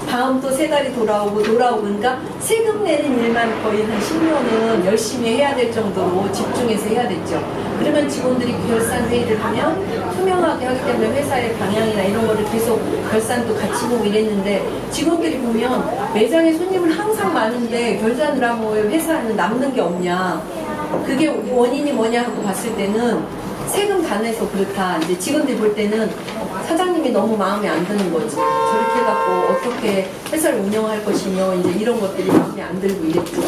다음 또 3달이 돌아오고 그러니까 세금 내는 일만 거의 한 10년은 열심히 해야 될 정도로 집중해서 해야 됐죠. 그러면 직원들이 결산 회의를 하면 투명하게 하기 때문에 회사의 방향이나 이런 거를 계속 결산도 같이 보고 이랬는데 직원들이 보면 매장에 손님은 항상 많은데 결산을 하면 왜 회사는 남는 게 없냐. 그게 원인이 뭐냐 하고 봤을 때는 세금 다 내서 그렇다. 이제 직원들이 볼 때는 사장님이 너무 마음에 안 드는 거지. 저렇게 해갖고 어떻게 회사를 운영할 것이며 이제 이런 것들이 마음에 안 들고 이랬죠.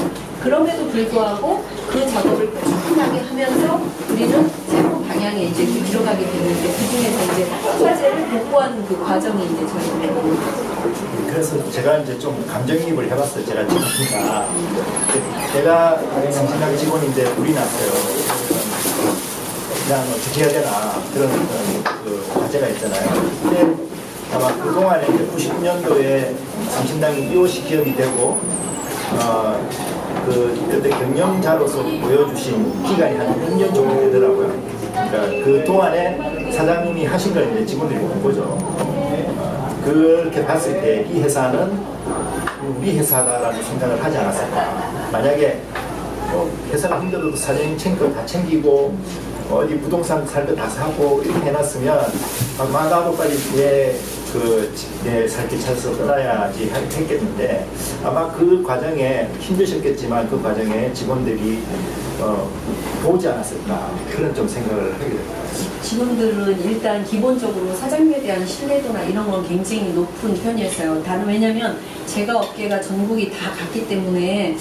그럼에도 불구하고 그 작업을 꾸준하게 하면서 우리는 새로운 방향에 이제 들어가게 되는데 그 중에서 이제 화제를 복구하는 그 과정이 이제 저희는. 그래서 제가 이제 좀 감정이입을 해봤어요. 제가 직원이니까. 제가 성신당 직원인데 불이 났어요. 그냥 어떻게 해야 되나 그런 그 과제가 있잖아요. 근데 아마 그동안에 99년도에 성신당이 이웃이 기업이 되고 그때 경영자로서 보여주신 기간이 한 6년 정도 되더라고요. 그러니까 그 동안에 사장님이 하신 걸 이제 직원들이 본 거죠. 그렇게 봤을 때 이 회사는 우리 회사다라는 생각을 하지 않았을까. 만약에 회사가 힘들어도 사장님 챙길 다 챙기고 어디 부동산 살 거 다 사고 이렇게 해놨으면 나도 빨리 내 살 길 찾아서 떠나야지 했겠는데 아마 그 과정에 힘드셨겠지만 그 과정에 직원들이 보지 않았을까 그런 좀 생각을 하게 됩니다. 직원들은 일단 기본적으로 사장님에 대한 신뢰도나 이런 건 굉장히 높은 편이었어요. 다른 왜냐면 제가 업계가 전국이 다 같기 때문에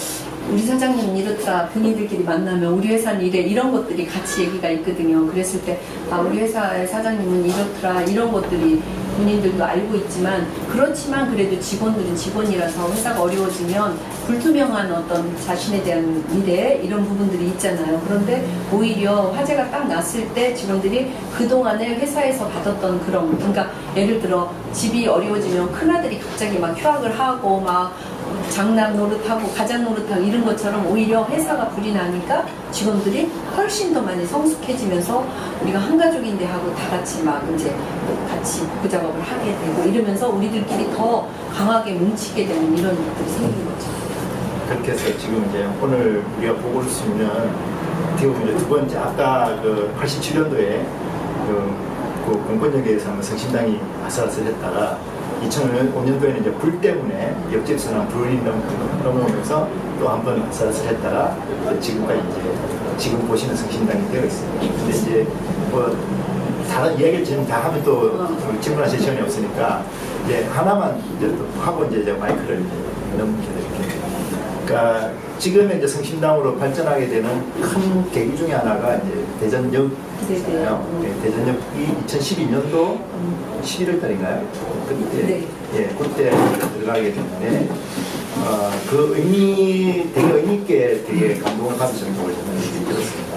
우리 사장님은 이렇다, 본인들끼리 만나면 우리 회사는 이래, 이런 것들이 같이 얘기가 있거든요. 그랬을 때, 우리 회사의 사장님은 이렇더라, 이런 것들이 본인들도 알고 있지만, 그렇지만 그래도 직원들은 직원이라서 회사가 어려워지면 불투명한 어떤 자신에 대한 미래, 이런 부분들이 있잖아요. 그런데 오히려 화제가 딱 났을 때 직원들이 그동안에 회사에서 받았던 그런, 그러니까 예를 들어 집이 어려워지면 큰아들이 갑자기 막 휴학을 하고 막 장남 노릇하고 가장 노릇하고 이런 것처럼 오히려 회사가 불이 나니까 직원들이 훨씬 더 많이 성숙해지면서 우리가 한 가족인데 하고 다 같이 막 이제 같이 복구 작업을 하게 되고 이러면서 우리들끼리 더 강하게 뭉치게 되는 이런 일들이 생기는 거죠. 그렇게 해서 지금 이제 오늘 우리가 보고 올 수 있는 어떻게 보면 이제 두 번째 아까 그 87년도에 그 공권역에서 한번 성신당이 아슬아슬했다가 2005년도에는 이제 불 때문에 옆집에서는 불이 넘어오면서 또 한 번 아슬아슬했다가 지금까지 이제 지금 보시는 성신당이 되어 있습니다. 근데 이제 뭐 다른 이야기를 지금 다 하면 또 질문하실 시간이 없으니까 이제 하나만 이제 또 하고 이제 마이크를 넘겨드릴게요. 그러니까 지금 이제 성신당으로 발전하게 되는 큰 계기 중에 하나가 이제 대전역이잖아요. 대전역이 2012년도 11월 달인가요? 그때 그때 들어가게 됐는데 그 되게 의미 있게 되게 감동을 받으셨던 걸 저는 들었습니다.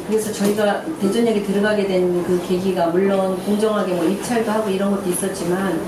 그래서 저희가 대전역에 들어가게 된 그 계기가 물론 공정하게 뭐 입찰도 하고 이런 것도 있었지만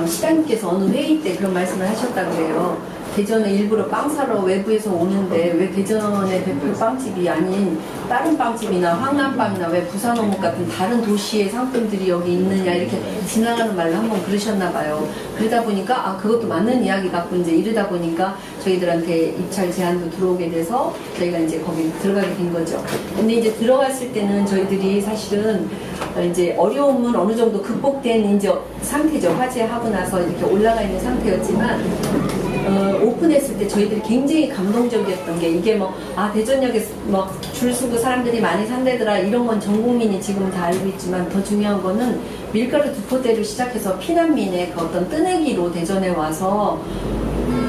시장님께서 어느 회의 때 그런 말씀을 하셨다고 해요. 대전에 일부러 빵 사러 외부에서 오는데 왜 대전의 대표 빵집이 아닌 다른 빵집이나 황남빵이나 왜 부산 어묵 같은 다른 도시의 상품들이 여기 있느냐 이렇게 지나가는 말로 한번 그러셨나 봐요. 그러다 보니까 아 그것도 맞는 이야기 같고 이제 이러다 보니까 저희들한테 입찰 제안도 들어오게 돼서 저희가 이제 거기 들어가게 된 거죠. 근데 이제 들어갔을 때는 저희들이 사실은 이제 어려움은 어느 정도 극복된 이제 상태죠. 화제하고 나서 이렇게 올라가 있는 상태였지만 오픈했을 때 저희들이 굉장히 감동적이었던 게 이게 뭐 아 대전역에 막 줄 서고 사람들이 많이 산대더라 이런 건 전 국민이 지금 다 알고 있지만 더 중요한 거는 밀가루 두포대로 시작해서 피난민의 그 어떤 뜨내기로 대전에 와서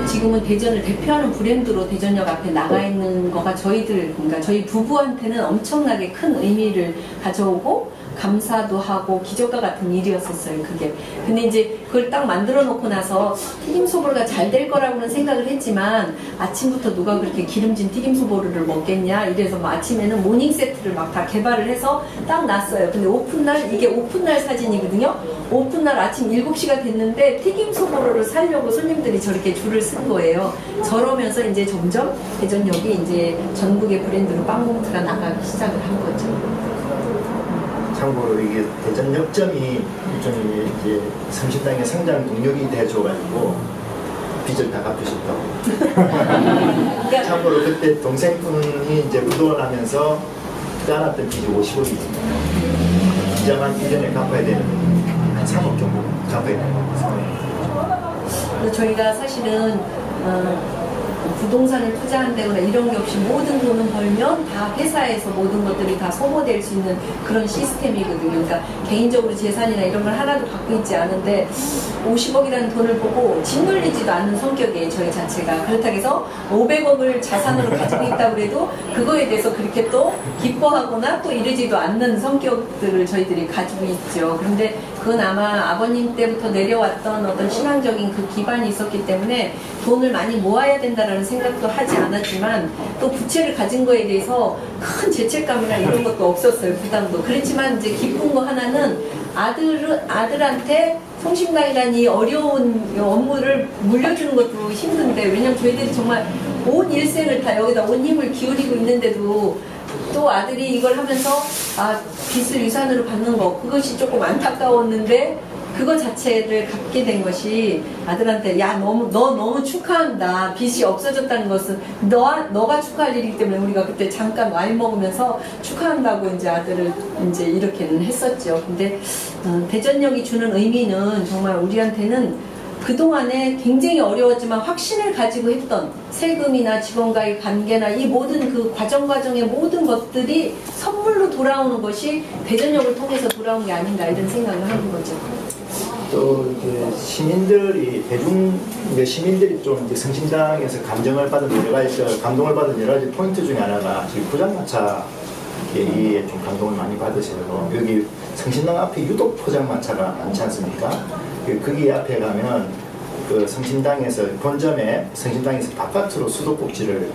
지금은 대전을 대표하는 브랜드로 대전역 앞에 나가 있는 거가 저희들 그러니까 저희 부부한테는 엄청나게 큰 의미를 가져오고 감사도 하고 기적과 같은 일이었었어요 그게. 근데 이제 그걸 딱 만들어 놓고 나서 튀김 소보루가 잘 될 거라고는 생각을 했지만 아침부터 누가 그렇게 기름진 튀김 소보루를 먹겠냐 이래서 뭐 아침에는 모닝 세트를 막 다 개발을 해서 딱 놨어요. 근데 오픈날 이게 오픈날 사진이거든요. 오픈날 아침 7시가 됐는데 튀김 소보루를 사려고 손님들이 저렇게 줄을 쓴 거예요. 저러면서 이제 점점 대전역이 이제 전국의 브랜드로 빵봉투가 나가기 시작을 한 거죠. 참고로 이게 대전 역점이 일종의 이제 성신당의 성장 동력이 돼줘가지고 빚을 다 갚으셨다고. 참고로 그때 동생분이 이제 부도나면서 짜놨던 빚이 50억이 이자만 1년에 갚아야 되는 한 3억 정도 갚아야 되는 상황입니다. 저희가 사실은 부동산을 투자한다거나 이런 게 없이 모든 돈을 벌면 다 회사에서 모든 것들이 다 소모될 수 있는 그런 시스템이거든요. 그러니까 개인적으로 재산이나 이런 걸 하나도 갖고 있지 않은데 50억이라는 돈을 보고 짓눌리지도 않는 성격이에요. 저희 자체가. 그렇다고 해서 500억을 자산으로 가지고 있다고 해도 그거에 대해서 그렇게 또 기뻐하거나 또 이러지도 않는 성격들을 저희들이 가지고 있죠. 그런데 그건 아마 아버님 때부터 내려왔던 어떤 신앙적인 그 기반이 있었기 때문에 돈을 많이 모아야 된다라는 생각도 하지 않았지만 또 부채를 가진 거에 대해서 큰 죄책감이나 이런 것도 없었어요. 부담도. 그렇지만 이제 기쁜 거 하나는 아들한테 성심당이라는 이 어려운 업무를 물려주는 것도 힘든데 왜냐면 저희들이 정말 온 일생을 다 여기다 온 힘을 기울이고 있는데도 또 아들이 이걸 하면서 아 빚을 유산으로 받는 거 그것이 조금 안타까웠는데 그거 자체를 갖게 된 것이 아들한테 야 너 너무 축하한다 빚이 없어졌다는 것은 너가 축하할 일이기 때문에 우리가 그때 잠깐 와인 먹으면서 축하한다고 이제 아들을 이제 이렇게는 했었죠. 근데 대전역이 주는 의미는 정말 우리한테는 그동안에 굉장히 어려웠지만 확신을 가지고 했던 세금이나 직원과의 관계나 이 모든 그 과정의 모든 것들이 선물로 돌아오는 것이 대전역을 통해서 돌아온 게 아닌가 이런 생각을 하는 거죠. 또 이제 시민들이 좀 이제 성신당에서 감정을 받은 여러 가지 감동을 받은 여러 가지 포인트 중에 하나가 지금 포장마차에 좀 감동을 많이 받으셔서 여기 성신당 앞에 유독 포장마차가 많지 않습니까? 거기 앞에 가면 그 성신당에서 본점에 성신당에서 바깥으로 수도꼭지를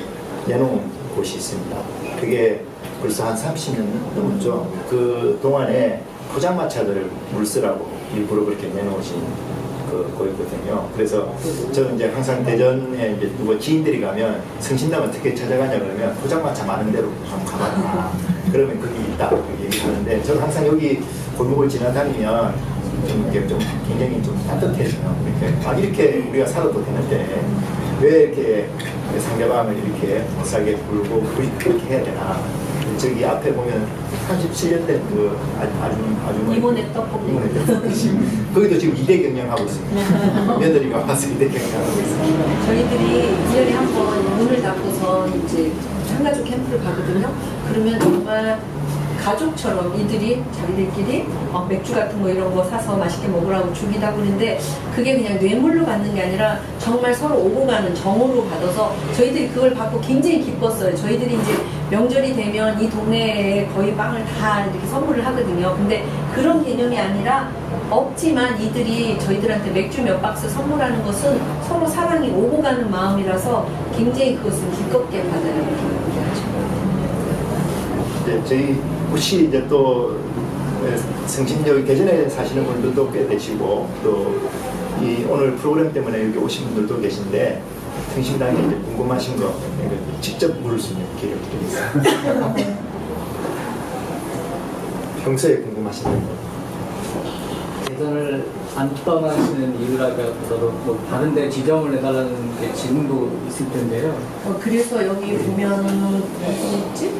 내놓은 곳이 있습니다. 그게 벌써 한 30년 넘었죠. 그 동안에 포장마차들을 물 쓰라고 일부러 그렇게 내놓으신 거였거든요. 그래서 저는 이제 항상 대전에 이제 누가 지인들이 가면 성신당 어떻게 찾아가냐 그러면 포장마차 많은 데로 한번 가봐라. 그러면 거기 있다 이렇게 얘기하는데 저는 항상 여기 골목을 지나다니면 좀 굉장히 좀 따뜻해져요. 이렇게 우리가 살아도 되는데 왜 이렇게 상대방을 이렇게 못살게 굴고 그렇게 해야 되나? 저기 앞에 보면 37년 된 그 아주머니 이모네 떡볶이 거기도 지금 2대 경영하고 있습니다. 며느리가 와서 2대 경영하고 있습니다. 저희들이 1년에 한 번 문을 닫고서 이제 한가족 캠프를 가거든요. 그러면 정말 가족처럼 이들이 자기들끼리 맥주 같은 거 이런 거 사서 맛있게 먹으라고 주기도 하고 그러는데 그게 그냥 뇌물로 받는 게 아니라 정말 서로 오고 가는 정으로 받아서 저희들이 그걸 받고 굉장히 기뻤어요. 저희들이 이제 명절이 되면 이 동네에 거의 빵을 다 이렇게 선물을 하거든요. 근데 그런 개념이 아니라 없지만 이들이 저희들한테 맥주 몇 박스 선물하는 것은 서로 사랑이 오고 가는 마음이라서 굉장히 그것을 기껍게 받아요. 이렇게 얘기하죠. 네, 저희 혹시 이제 또 성신여기 대전에 사시는 분들도 꽤 되시고 또 이 오늘 프로그램 때문에 여기 오신 분들도 계신데 성심당에 이제 궁금하신 거 직접 물을 수 있는 기회를 드리겠습니다. 평소에 궁금하신 거. 대전을 안 떠나시는 이유라기보다도 뭐 다른 데 지정을 해달라는 게 질문도 있을 텐데요. 그래서 여기 보면은 어디지?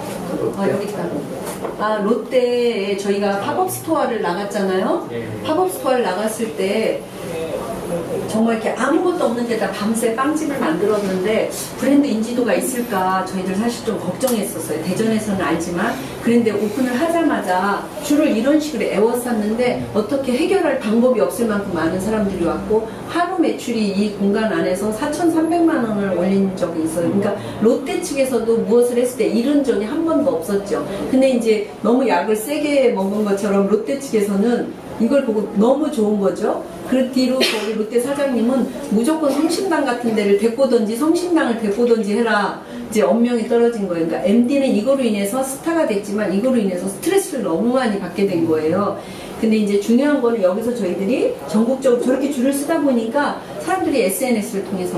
여기 있다. 롯데에 저희가 팝업 스토어를 나갔잖아요. 예. 팝업 스토어를 나갔을 때 정말 이렇게 아무것도 없는 데다 밤새 빵집을 만들었는데 브랜드 인지도가 있을까 저희들 사실 좀 걱정했었어요. 대전에서는 알지만 그런데 오픈을 하자마자 줄을 이런 식으로 애워쌌는데 어떻게 해결할 방법이 없을 만큼 많은 사람들이 왔고 하루 매출이 이 공간 안에서 4,300만 원을 올린 적이 있어요. 그러니까 롯데 측에서도 무엇을 했을 때 이런 적이 한 번도 없었죠. 근데 이제 너무 약을 세게 먹은 것처럼 롯데 측에서는 이걸 보고 너무 좋은 거죠. 그 뒤로 저희 롯데 사장님은 무조건 성심당 같은 데를 데리고든지 성심당을 데리고든지 해라. 이제 엄명이 떨어진 거예요. 그러니까 MD는 이거로 인해서 스타가 됐지만 이거로 인해서 스트레스를 너무 많이 받게 된 거예요. 근데 이제 중요한 거는 여기서 저희들이 전국적으로 저렇게 줄을 쓰다 보니까 사람들이 SNS를 통해서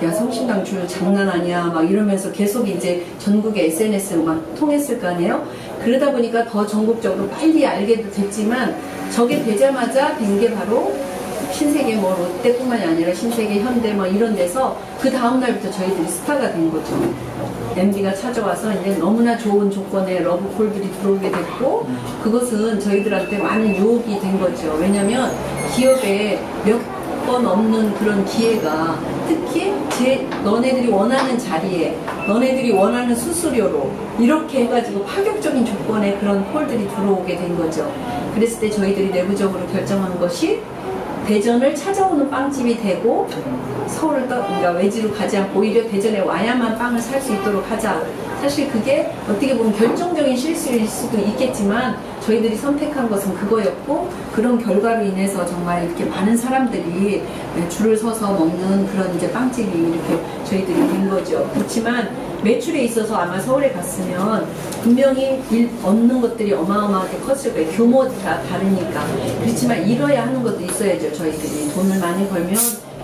야 성심당 줄 장난 아니야 막 이러면서 계속 이제 전국의 SNS를 막 통했을 거 아니에요. 그러다 보니까 더 전국적으로 빨리 알게 됐지만 저게 되자마자 된 게 바로 신세계 롯데뿐만이 아니라 신세계 현대 이런 데서 그 다음날부터 저희들이 스타가 된 거죠. MD가 찾아와서 이제 너무나 좋은 조건에 러브콜들이 들어오게 됐고 그것은 저희들한테 많은 유혹이 된 거죠. 왜냐면 기업에 몇 번 없는 그런 기회가 특히 너네들이 원하는 자리에 너네들이 원하는 수수료로 이렇게 해가지고 파격적인 조건에 그런 콜들이 들어오게 된 거죠. 그랬을 때 저희들이 내부적으로 결정한 것이 대전을 찾아오는 빵집이 되고 서울을 그러니까 외지로 가지 않고 오히려 대전에 와야만 빵을 살 수 있도록 하자. 사실 그게 어떻게 보면 결정적인 실수일 수도 있겠지만 저희들이 선택한 것은 그거였고 그런 결과로 인해서 정말 이렇게 많은 사람들이 줄을 서서 먹는 그런 이제 빵집이 이렇게 저희들이 된 거죠. 그렇지만 매출에 있어서 아마 서울에 갔으면 분명히 얻는 것들이 어마어마하게 컸을 거예요. 규모가 다르니까. 그렇지만 이뤄야 하는 것도 있어야죠. 저희들이 돈을 많이 벌면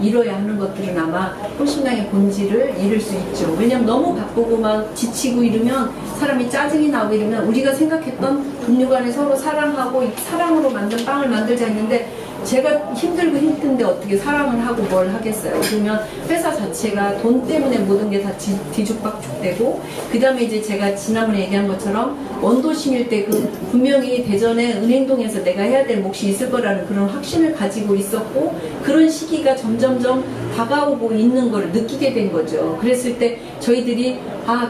이뤄야 하는 것들은 아마 성심당의 본질을 잃을 수 있죠. 왜냐면 너무 바쁘고 막 지치고 이러면 사람이 짜증이 나고 이러면 우리가 생각했던 동료 간에 서로 사랑하고 사랑으로 만든 빵을 만들자 했는데 제가 힘들고 힘든데 어떻게 사랑을 하고 뭘 하겠어요. 그러면 회사 자체가 돈 때문에 모든 게 다 뒤죽박죽되고 그 다음에 이제 제가 지난번에 얘기한 것처럼 원도심일 때 분명히 대전에 은행동에서 내가 해야 될 몫이 있을 거라는 그런 확신을 가지고 있었고 그런 시기가 점점점 다가오고 있는 걸 느끼게 된 거죠. 그랬을 때 저희들이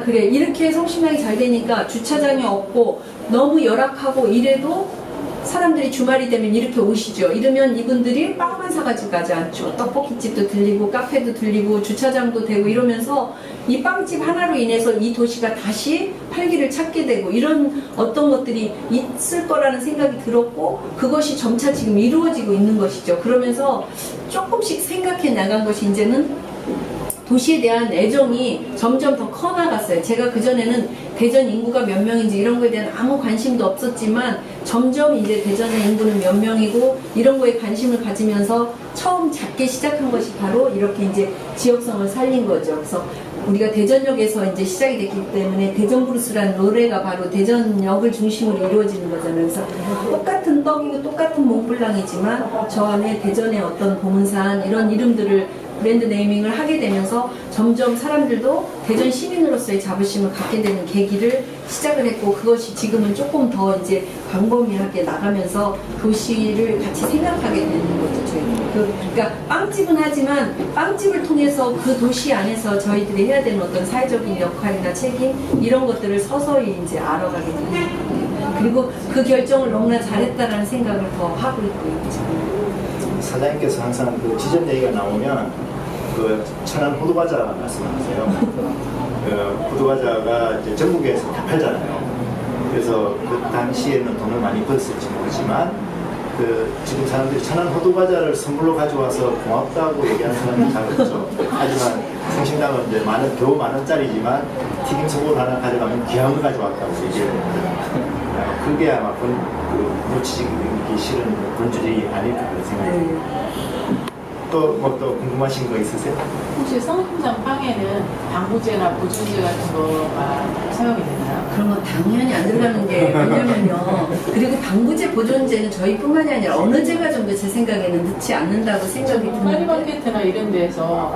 그래 이렇게 성심당이 잘 되니까 주차장이 없고 너무 열악하고 이래도 사람들이 주말이 되면 이렇게 오시죠. 이러면 이분들이 빵만 사가지고 가지 않죠. 떡볶이집도 들리고 카페도 들리고 주차장도 되고 이러면서 이 빵집 하나로 인해서 이 도시가 다시 활기를 찾게 되고 이런 어떤 것들이 있을 거라는 생각이 들었고 그것이 점차 지금 이루어지고 있는 것이죠. 그러면서 조금씩 생각해 나간 것이 이제는 도시에 대한 애정이 점점 더 커나갔어요. 제가 그전에는 대전 인구가 몇 명인지 이런 거에 대한 아무 관심도 없었지만 점점 이제 대전의 인구는 몇 명이고 이런 거에 관심을 가지면서 처음 작게 시작한 것이 바로 이렇게 이제 지역성을 살린 거죠. 그래서 우리가 대전역에서 이제 시작이 됐기 때문에 대전브루스라는 노래가 바로 대전역을 중심으로 이루어지는 거잖아요. 그래서 똑같은 떡이고 똑같은 몽블랑이지만 저 안에 대전의 어떤 봉은산 이런 이름들을 브랜드 네이밍을 하게 되면서 점점 사람들도 대전 시민으로서의 자부심을 갖게 되는 계기를 시작을 했고 그것이 지금은 조금 더 이제 광범위하게 나가면서 도시를 같이 생각하게 되는 거죠. 저희 그러니까 빵집은 하지만 빵집을 통해서 그 도시 안에서 저희들이 해야 되는 어떤 사회적인 역할이나 책임 이런 것들을 서서히 이제 알아가게 되는 거예요. 그리고 그 결정을 너무나 잘했다라는 생각을 더 하고 있고요. 지금. 사장님께서 항상 그 지점 얘기가 나오면 그 천안 호두과자 말씀하세요. 그 호두과자가 이제 전국에서 다 팔잖아요. 그래서 그 당시에는 돈을 많이 벌었을지 모르지만 그 지금 사람들이 천안 호두과자를 선물로 가져와서 고맙다고 얘기하는 사람이 잘 없죠. 하지만 성심당은 이제 겨우 10,000원짜리지만 튀김 소금 하나 가져가면 귀한 걸 가져왔다고 얘기해요. 그게 아마 무치기 싫은 본질이 아닐까 그런 생각이 듭니다. 또 뭐 또 궁금하신 거 있으세요? 혹시 성심당 빵에는 방부제나 보존제 같은 거가 사용이 되나요? 그런 건 당연히 안 들어가는 게 왜냐면요. 그리고 방부제 보존제는 저희뿐만이 아니라 어느 제과점도 제 생각에는 넣지 않는다고 생각이 드는데 파리마켓이나 이런 데서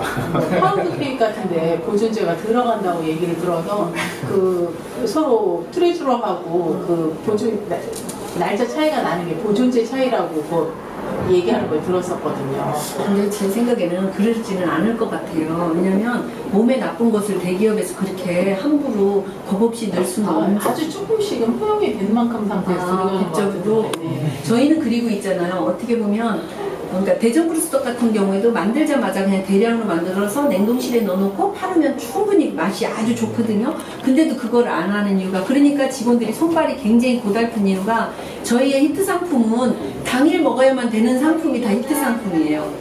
파운드 케이크 같은데 보존제가 들어간다고 얘기를 들어서 그 서로 트레저러하고 그 보존 날짜 차이가 나는 게 보존제 차이라고 뭐 얘기하는 걸 들었었거든요. 근데 제 생각에는 그러지는 않을 것 같아요. 왜냐면 몸에 나쁜 것을 대기업에서 그렇게 함부로 겁 없이 넣을 수는 없는 아주 조금씩은 허용이 될 만큼 상태에서 들어가는 것 법적으로 같은데. 네. 저희는 그리고 있잖아요. 어떻게 보면 그러니까 대전브루스떡 같은 경우에도 만들자마자 그냥 대량으로 만들어서 냉동실에 넣어놓고 팔으면 충분히 맛이 아주 좋거든요. 근데도 그걸 안 하는 이유가 그러니까 직원들이 손발이 굉장히 고달픈 이유가 저희의 히트 상품은 당일 먹어야만 되는 상품이 다 히트 상품이에요.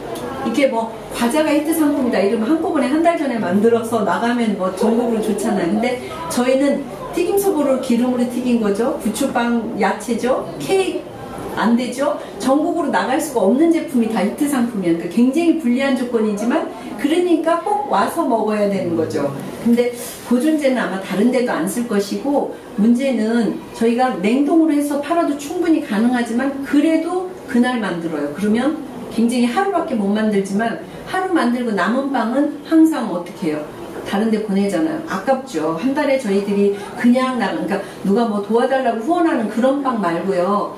이렇게 뭐 과자가 히트 상품이다 이러면 한꺼번에 한 달 전에 만들어서 나가면 뭐 전국으로 좋잖아요. 근데 저희는 튀김소보를 기름으로 튀긴 거죠. 부추빵 야채죠. 케이크 안 되죠. 전국으로 나갈 수가 없는 제품이 다 히트 상품이에요. 그러니까 굉장히 불리한 조건이지만 그러니까 꼭 와서 먹어야 되는 거죠. 근데 보존제는 아마 다른 데도 안 쓸 것이고 문제는 저희가 냉동으로 해서 팔아도 충분히 가능하지만 그래도 그날 만들어요. 그러면 굉장히 하루밖에 못 만들지만 하루 만들고 남은 빵은 항상 어떻게 해요? 다른 데 보내잖아요. 아깝죠. 한 달에 저희들이 그냥 그러니까 누가 뭐 도와달라고 후원하는 그런 빵 말고요.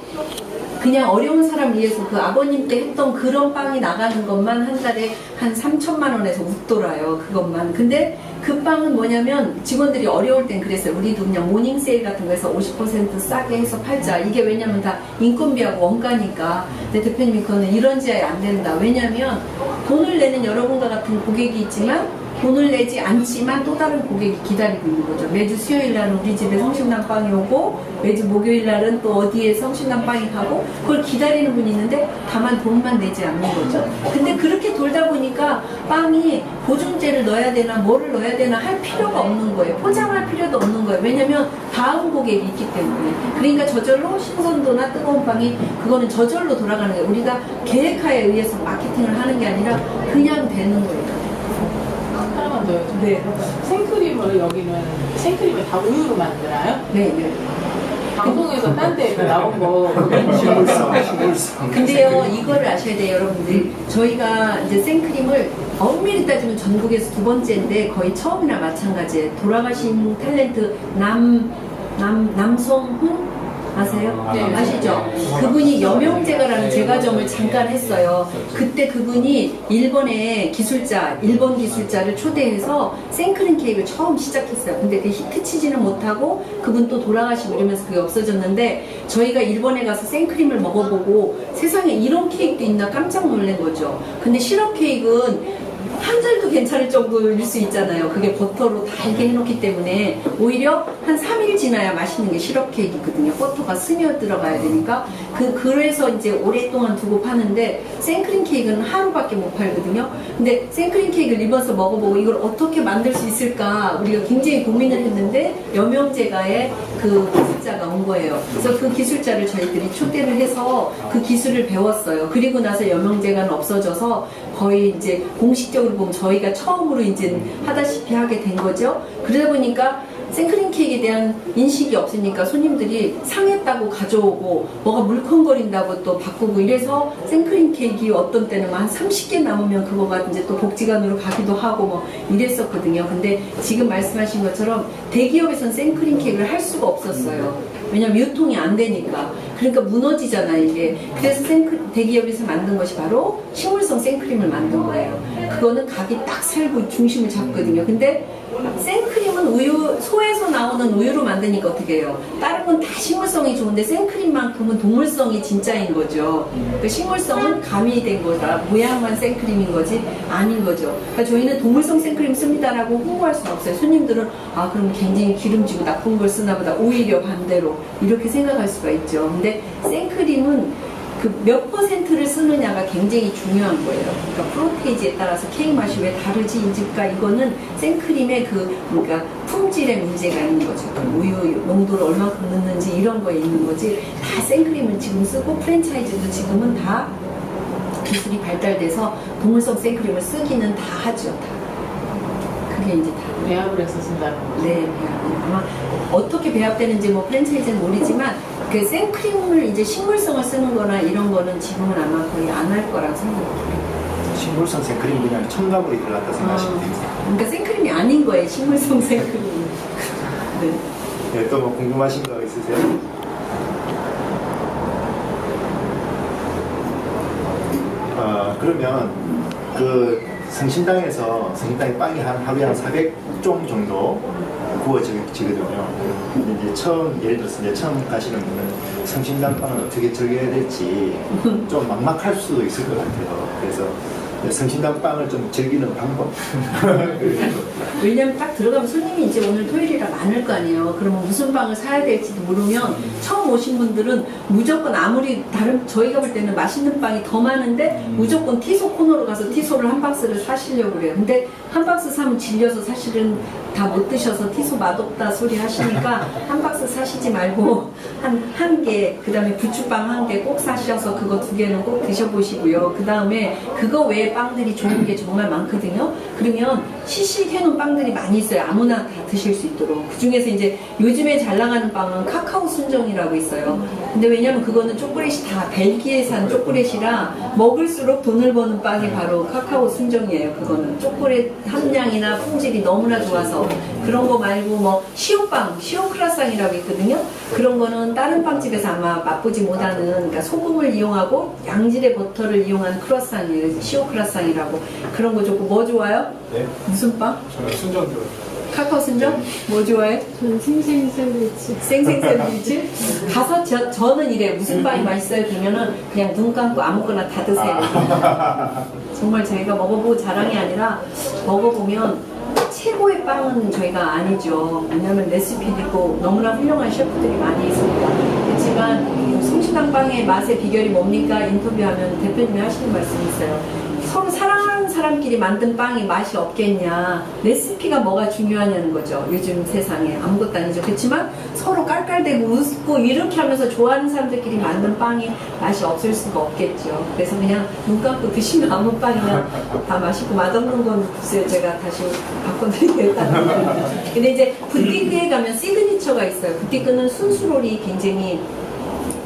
그냥 어려운 사람 위해서 그 아버님 때 했던 그런 빵이 나가는 것만 한 달에 한 3천만 원에서 웃돌아요. 그것만. 근데 그 빵은 뭐냐면 직원들이 어려울 땐 그랬어요. 우리도 그냥 모닝 세일 같은 거에서 50% 싸게 해서 팔자. 이게 왜냐면 다 인건비하고 원가니까. 근데 대표님이 그거는 이런 지하에 안 된다. 왜냐면 돈을 내는 여러분과 같은 고객이 있지만 돈을 내지 않지만 또 다른 고객이 기다리고 있는 거죠. 매주 수요일 날은 우리 집에 성심당 빵이 오고 매주 목요일 날은 또 어디에 성심당 빵이 가고 그걸 기다리는 분이 있는데 다만 돈만 내지 않는 거죠. 근데 그렇게 돌다 보니까 빵이 보존제를 넣어야 되나 뭐를 넣어야 되나 할 필요가 없는 거예요. 포장할 필요도 없는 거예요. 왜냐면 다음 고객이 있기 때문에. 그러니까 저절로 신선도나 뜨거운 빵이 그거는 저절로 돌아가는 거예요. 우리가 계획하에 의해서 마케팅을 하는 게 아니라 그냥 되는 거예요. 하나만 더 여쭤볼게요. 네. 생크림을 여기는 생크림을 다 우유로 만드나요? 네, 네. 방송에서 딴 데 나온 거 식물성. 근데요, 이거를 아셔야 돼요, 여러분들. 저희가 이제 생크림을 엄밀히 따지면 전국에서 두 번째인데 거의 처음이나 마찬가지예요. 돌아가신 탤런트 남성훈 아세요? 네. 아시죠? 네. 그분이 여명제가라는 제과점을 잠깐 했어요. 그때 그분이 일본 기술자를 초대해서 생크림 케이크를 처음 시작했어요. 근데 그 히트 치지는 못하고 그분 또 돌아가시고 이러면서 그게 없어졌는데 저희가 일본에 가서 생크림을 먹어보고 세상에 이런 케이크도 있나 깜짝 놀란 거죠. 근데 시럽 케이크는 한 달도 괜찮을 정도일 수 있잖아요. 그게 버터로 달게 해놓기 때문에 오히려 한 3일 지나야 맛있는 게 시럽 케이크거든요. 버터가 스며 들어가야 되니까 그래서 이제 오랫동안 두고 파는데 생크림 케이크는 하루밖에 못 팔거든요. 근데 생크림 케이크를 입어서 먹어보고 이걸 어떻게 만들 수 있을까 우리가 굉장히 고민을 했는데 여명제가의 그 기술자가 온 거예요. 그래서 그 기술자를 저희들이 초대를 해서 그 기술을 배웠어요. 그리고 나서 여명제가는 없어져서 거의 이제 공식적으로 보면 저희가 처음으로 이제 하다시피 하게 된 거죠. 그러다 보니까 생크림 케이크에 대한 인식이 없으니까 손님들이 상했다고 가져오고 뭐가 물컹거린다고 또 바꾸고 이래서 생크림 케이크 어떤 때는 한 30개 남으면 그거가 이제 또 복지관으로 가기도 하고 뭐 이랬었거든요. 근데 지금 말씀하신 것처럼 대기업에서는 생크림 케이크를 할 수가 없었어요. 왜냐면 유통이 안 되니까. 그러니까 무너지잖아요, 이게. 그래서 대기업에서 만든 것이 바로 식물성 생크림을 만든 거예요. 그거는 각이 딱 살고 중심을 잡거든요. 근데 생크림은 우유, 소에서 나오는 우유로 만드니까 어떻게 해요? 다른 건 다 식물성이 좋은데 생크림만큼은 동물성이 진짜인 거죠. 그 식물성은 가미된 거다. 모양만 생크림인 거지 아닌 거죠. 그러니까 저희는 동물성 생크림 씁니다라고 홍보할 수는 없어요. 손님들은 아 그럼 굉장히 기름지고 나쁜 걸 쓰나 보다. 오히려 반대로 이렇게 생각할 수가 있죠. 근데 생크림은 그 몇 퍼센트를 쓰느냐가 굉장히 중요한 거예요. 그러니까 프로테이지에 따라서 케이크 맛이 왜 다르지? 그러니까 이거는 생크림의 그러니까 품질의 문제가 있는 거죠. 그 우유 농도를 얼마큼 넣는지 이런 거에 있는 거지. 다 생크림을 지금 쓰고 프랜차이즈도 지금은 다 기술이 발달돼서 동물성 생크림을 쓰기는 다 하죠. 다. 그게 이제 다. 배합을 해서 쓴다는 거죠. 네, 아마 어떻게 배합되는지 뭐 프랜차이즈는 모르지만 그 생크림을 이제 식물성을 쓰는 거나 이런 거는 지금은 아마 거의 안 할 거라고 생각해요. 식물성 생크림 그냥 첨가물이 들어갔다 생각하시면 됩니다. 그러니까 생크림이 아닌 거예요, 식물성 생크림. 네. 네, 또 뭐 궁금하신 거 있으세요? 그러면 그 성심당에 빵이 하루에 한 400종 정도 구워지거든요. 근데 이제 예를 들어서 이제 처음 가시는 분은 성심당 빵을 어떻게 즐겨야 될지 좀 막막할 수도 있을 것 같아요. 그래서 성심당 빵을 좀 즐기는 방법. 왜냐면 딱 들어가면 손님이 이제 오늘 토요일이라 많을 거 아니에요. 그러면 무슨 빵을 사야 될지도 모르면 처음 오신 분들은 무조건 아무리 저희가 볼 때는 맛있는 빵이 더 많은데 무조건 티소 코너로 가서 티소를 한 박스를 사시려고 그래요. 근데 한 박스 사면 질려서 사실은 다 못 드셔서 티소 맛없다 소리 하시니까 한 박스 사시지 말고 한 개, 그 다음에 부추빵 한 개 꼭 사셔서 그거 2개는 꼭 드셔보시고요. 그 다음에 그거 외에 빵들이 좋은 게 정말 많거든요. 그러면 시식해놓은 빵들이 많이 있어요. 아무나 다 드실 수 있도록. 그 중에서 이제 요즘에 잘 나가는 빵은 카카오 순정이라고 있어요. 근데 왜냐면 그거는 초콜릿이 다 벨기에산 초콜릿이라 먹을수록 돈을 버는 빵이 바로 카카오 순정이에요. 그거는 초콜릿 함량이나 품질이 너무나 좋아서. 그런 거 말고 뭐 시오빵, 시오크라상이라고 있거든요. 그런 거는 다른 빵집에서 아마 맛보지 못하는, 그러니까 소금을 이용하고 양질의 버터를 이용한 크로상이에요. 시오크라상이라고. 그런 거 좋고. 뭐 좋아요? 네? 무슨 빵? 저는 순정 좋아해요. 카카오 순정? 뭐 좋아해? 저는 생생 샌드위치. 생생 샌드위치? 가서 저는 이래요. 무슨 빵이 맛있어요? 그러면은 그냥 눈 감고 아무거나 다 드세요. 정말 저희가 먹어보고 자랑이 아니라 먹어보면 최고의 빵은 저희가 아니죠. 왜냐하면 레시피도 있고 너무나 훌륭한 셰프들이 많이 있습니다. 그렇지만 성심당 빵의 맛의 비결이 뭡니까? 인터뷰하면 대표님이 하시는 말씀이 있어요. 서로 사랑하는 사람끼리 만든 빵이 맛이 없겠냐. 레시피가 뭐가 중요하냐는 거죠. 요즘 세상에 아무것도 아니죠. 그렇지만 서로 깔깔대고 웃고 이렇게 하면서 좋아하는 사람들끼리 만든 빵이 맛이 없을 수가 없겠죠. 그래서 그냥 눈 감고 드시면 아무 빵이나 다 맛있고 맛없는 건 글쎄요, 제가 다시 바꿔드리겠다는 거예요. 근데 이제 부티크에 가면 시그니처가 있어요. 부티크는 순수롤이 굉장히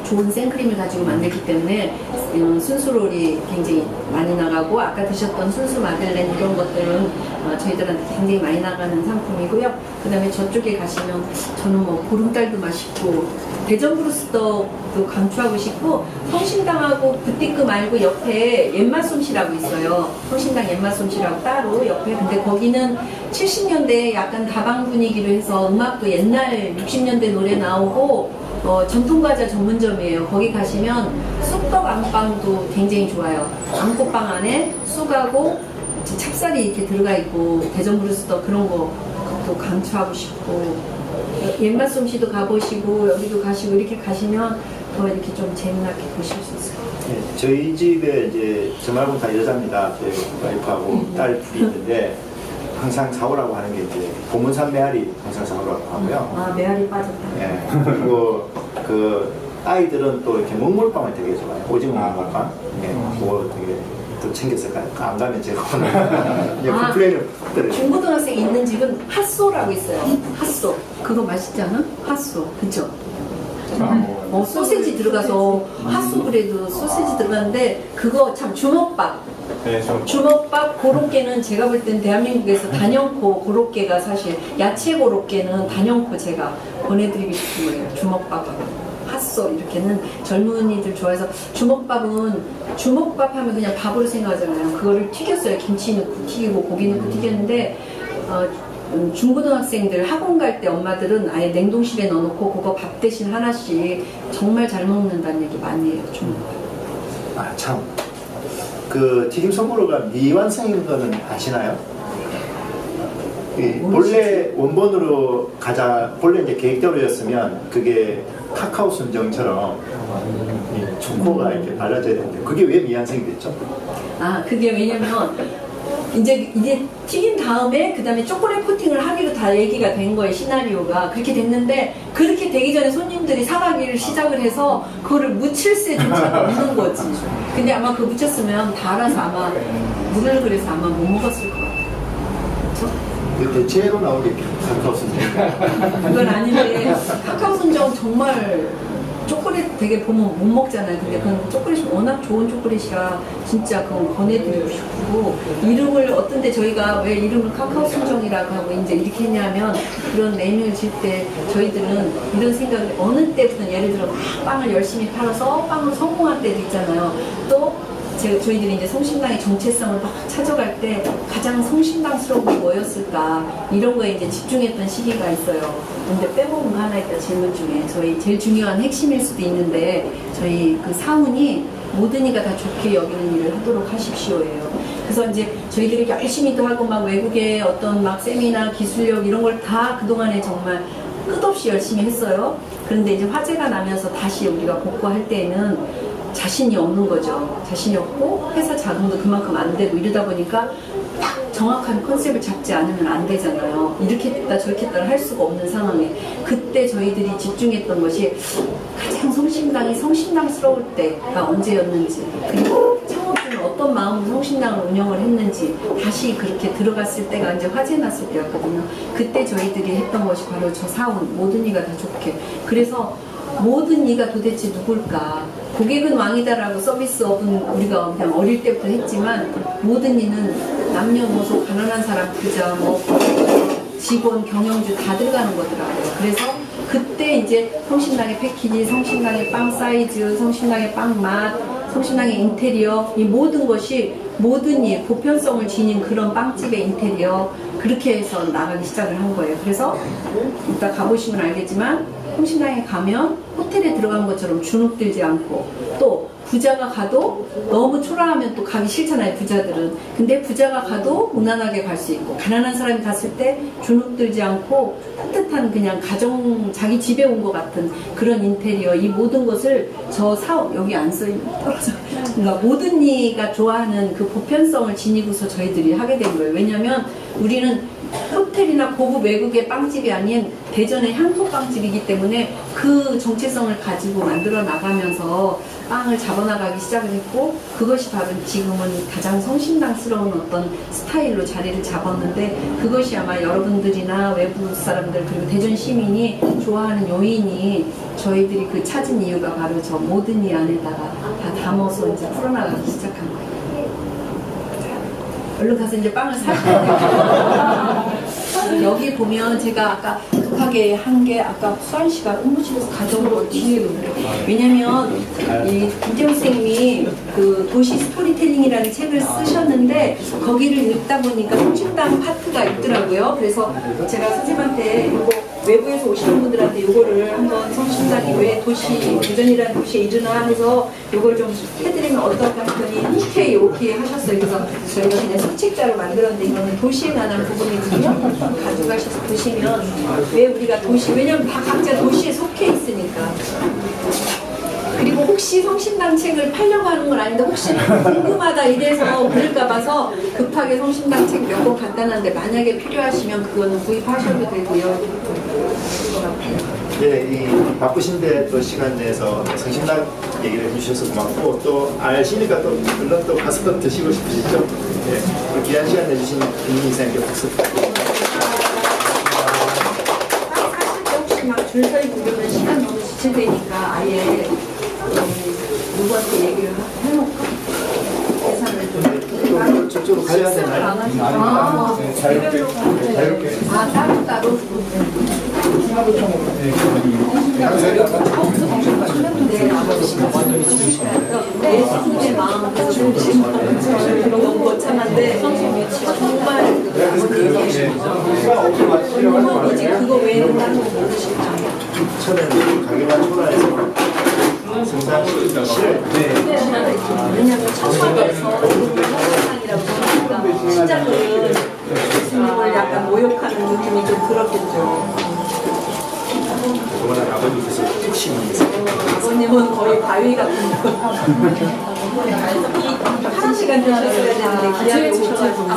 좋은 생크림을 가지고 만들기 때문에 순수롤이 굉장히 많이 나가고, 아까 드셨던 순수 마들렌 이런 것들은 저희들한테 굉장히 많이 나가는 상품이고요. 그 다음에 저쪽에 가시면 저는 뭐 보름달도 맛있고 대전 브루스떡도 강추하고 싶고, 성심당하고 부티크 말고 옆에 옛맛 솜씨라고 있어요. 성심당 옛맛 솜씨라고 따로 옆에. 근데 거기는 70년대에 약간 다방 분위기로 해서 음악도 옛날 60년대 노래 나오고 전통과자 전문점이에요. 거기 가시면 쑥떡 안빵도 굉장히 좋아요. 안꽃빵 안에 쑥하고 찹쌀이 이렇게 들어가 있고, 대전 브루스떡 그런 거도 강추하고 싶고, 옛맛 솜씨도 가보시고 여기도 가시고 이렇게 가시면 더 이렇게 좀 재미나게 보실 수 있어요. 네, 저희 집에 이제 저 말고 다 여자입니다. 제 와이프하고 딸 둘이 있는데 항상 사오라고 하는 게 이제 고문산 메아리 항상 사오라고 하고요. 아, 메아리 빠졌다. 네, 그리고 그 아이들은 또 이렇게 먹물빵을 되게 좋아해요. 오징어 먹물빵. 네, 그거 되게 또 챙겨서 가요. 안 가면 제가 오늘 컴플레인을 드려요. 중고등학생 있는 집은 핫소라고 있어요. 핫소. 그거 맛있지 않아? 핫소. 그쵸? 소세지 들어가서 핫소 브레드 소세지 들어가는데 그거 참 주먹밥. 네, 저 주먹밥 고로케는 제가 볼 땐 대한민국에서 단연코 고로케가 사실 야채 고로케는 단연코 제가 보내드리고 싶은 거예요. 주먹밥하고 핫소 이렇게는 젊은이들 좋아해서, 주먹밥은 주먹밥 하면 그냥 밥으로 생각하잖아요. 그거를 튀겼어요. 김치 넣고 튀기고 고기 넣고 튀겼는데 중고등학생들 학원 갈 때 엄마들은 아예 냉동실에 넣어놓고 그거 밥 대신 하나씩 정말 잘 먹는다는 얘기 많이 해요. 주먹밥. 아, 참. 그 튀김 선물로가 미완성인 거는 아시나요? 본래 원본으로 가자, 본래 이제 계획대로였으면 그게 카카오 순정처럼 이 초코가 이렇게 발라져야 되는데 그게 왜 미완성이 됐죠? 아, 그게 왜냐면 이제 튀긴 다음에 그 다음에 초콜릿 코팅을 하기로 다 얘기가 된 거예요. 시나리오가 그렇게 됐는데 그렇게 되기 전에 손님들이 사가기를 시작을 해서 그거를 묻힐 새조차가 없는 거지. 근데 아마 그거 묻혔으면 다 알아서 아마 물을 그래서 아마 못 먹었을 것 같아요. 그렇죠? 그 대체로 나온 게 카카오순정. 그건 아닌데 카카오 순정 정말 초콜릿 되게 보면 못 먹잖아요. 근데 그건 초콜릿이 워낙 좋은 초콜릿이라 진짜 그건 권해드리고 싶고, 이름을 어떤 때 저희가 왜 이름을 카카오 순정이라고 하고 이제 이렇게 했냐면, 그런 메뉴를 질 때 저희들은 이런 생각을 어느 때부터 예를 들어 막 빵을 열심히 팔아서 빵을 성공할 때도 있잖아요. 또 저희들이 이제 성심당의 정체성을 막 찾아갈 때 가장 성심당스러운 게 뭐였을까, 이런 거에 이제 집중했던 시기가 있어요. 근데 빼먹은 거 하나 있다. 질문 중에 저희 제일 중요한 핵심일 수도 있는데, 저희 그 사훈이 모든 이가 다 좋게 여기는 일을 하도록 하십시오예요. 그래서 이제 저희들이 열심히도 하고 막 외국의 어떤 막 세미나 기술력 이런 걸 다 그동안에 정말 끝없이 열심히 했어요. 그런데 이제 화제가 나면서 다시 우리가 복구할 때에는 자신이 없는 거죠. 자신이 없고 회사 자금도 그만큼 안 되고 이러다 보니까 딱 정확한 컨셉을 잡지 않으면 안 되잖아요. 이렇게 됐다 저렇게 됐다 할 수가 없는 상황에, 그때 저희들이 집중했던 것이 가장 성심당스러울 때가 언제였는지, 그리고 창업주는 어떤 마음으로 성심당을 운영을 했는지 다시 그렇게 들어갔을 때가 이제 화제 났을 때였거든요. 그때 저희들이 했던 것이 바로 저 사원, 모든 이가 다 좋게. 그래서 모든 이가 도대체 누굴까? 고객은 왕이다라고 서비스업은 우리가 그냥 어릴 때부터 했지만, 모든 이는 남녀노소, 가난한 사람, 부자, 뭐 직원, 경영주 다 들어가는 거더라고요. 그래서 그때 이제 성심당의 패키지, 성심당의 빵 사이즈, 성심당의 빵 맛, 성심당의 인테리어, 이 모든 것이 모든 이 보편성을 지닌 그런 빵집의 인테리어, 그렇게 해서 나가기 시작을 한 거예요. 그래서 이따 가보시면 알겠지만 성심당에 가면 호텔에 들어간 것처럼 주눅 들지 않고, 또 부자가 가도 너무 초라하면 또 가기 싫잖아요, 부자들은. 근데 부자가 가도 무난하게 갈 수 있고, 가난한 사람이 갔을 때 주눅 들지 않고 따뜻한 그냥 가정, 자기 집에 온 것 같은 그런 인테리어, 이 모든 것을 저 사업, 여기 안 써있는 떨어져. 그러니까 모든 이가 좋아하는 그 보편성을 지니고서 저희들이 하게 된 거예요. 왜냐면 우리는 호텔이나 고급 외국의 빵집이 아닌 대전의 향토빵집이기 때문에 그 정체성을 가지고 만들어 나가면서 빵을 잡아나가기 시작을 했고, 그것이 바로 지금은 가장 성심당스러운 어떤 스타일로 자리를 잡았는데, 그것이 아마 여러분들이나 외부 사람들 그리고 대전 시민이 좋아하는 요인이, 저희들이 그 찾은 이유가 바로 저 모든 이 안에다가 다 담아서 이제 풀어나가기 시작한 거예요. 얼른 가서 이제 빵을 사야 돼요. 여기 보면 제가 아까 급하게 한 게, 아까 수환 씨가 응무실에서 가져온 거 뒤에, 왜냐면 이 김재훈 선생님이 그 도시 스토리텔링이라는 책을 쓰셨는데, 거기를 읽다 보니까 성심당 파트가 있더라고요. 그래서 제가 선생님한테 이거 외부에서 오시는 분들한테 이거를 한번 성심당이 왜 대전이라는 도시에 이르나 해서 이걸 좀 해드리면 어떨까 했더니 오케이 하셨어요. 그래서 저희가 그냥 소책자로 만들었는데, 이거는 도시에 관한 부분이거든요. 가져가셔서 보시면 왜 우리가 도시, 왜냐면 다 각자 도시에 속해 있으니까. 그리고 혹시 성심당 책을 팔려고 하는 건 아닌데, 혹시 궁금하다 이래서 그럴까 봐서 급하게 성심당 책 몇 권 갖다 놨는데, 만약에 필요하시면 그거는 구입하셔도 되고요. 네, 이 바쁘신데 또 시간 내서 성심당 얘기를 해주셔서 고맙고, 또 아시니까 또 물론 또 가서 또 드시고 싶으시죠? 네, 오늘 귀한 시간 내주신 김민희 이사님께 박수 부탁드립니다. 사실 때 혹시 막 줄 서 있고 그러면 시간 너무 지체되니까 아예 누구한테 얘기를 해놓을까? 계산을 좀. 저쪽으로 가야 되나요? 자유롭게. 따로. 내 스스로의 마음을 너무 거창한데, 정말 이제 그거 외에는 다른 거 모르실 거예요. 저는 가게만 초라해서 성당실을 왜냐면 청와대에서 성당이라고 하니까 시작은 예수님을 약간 모욕하는 느낌이 좀 들었겠죠. 워낙 아버님께서 뚝심이 아버님은 거의 바위 같은 거. 한 시간 되셨어야 되는데 기약에 오셔가지고.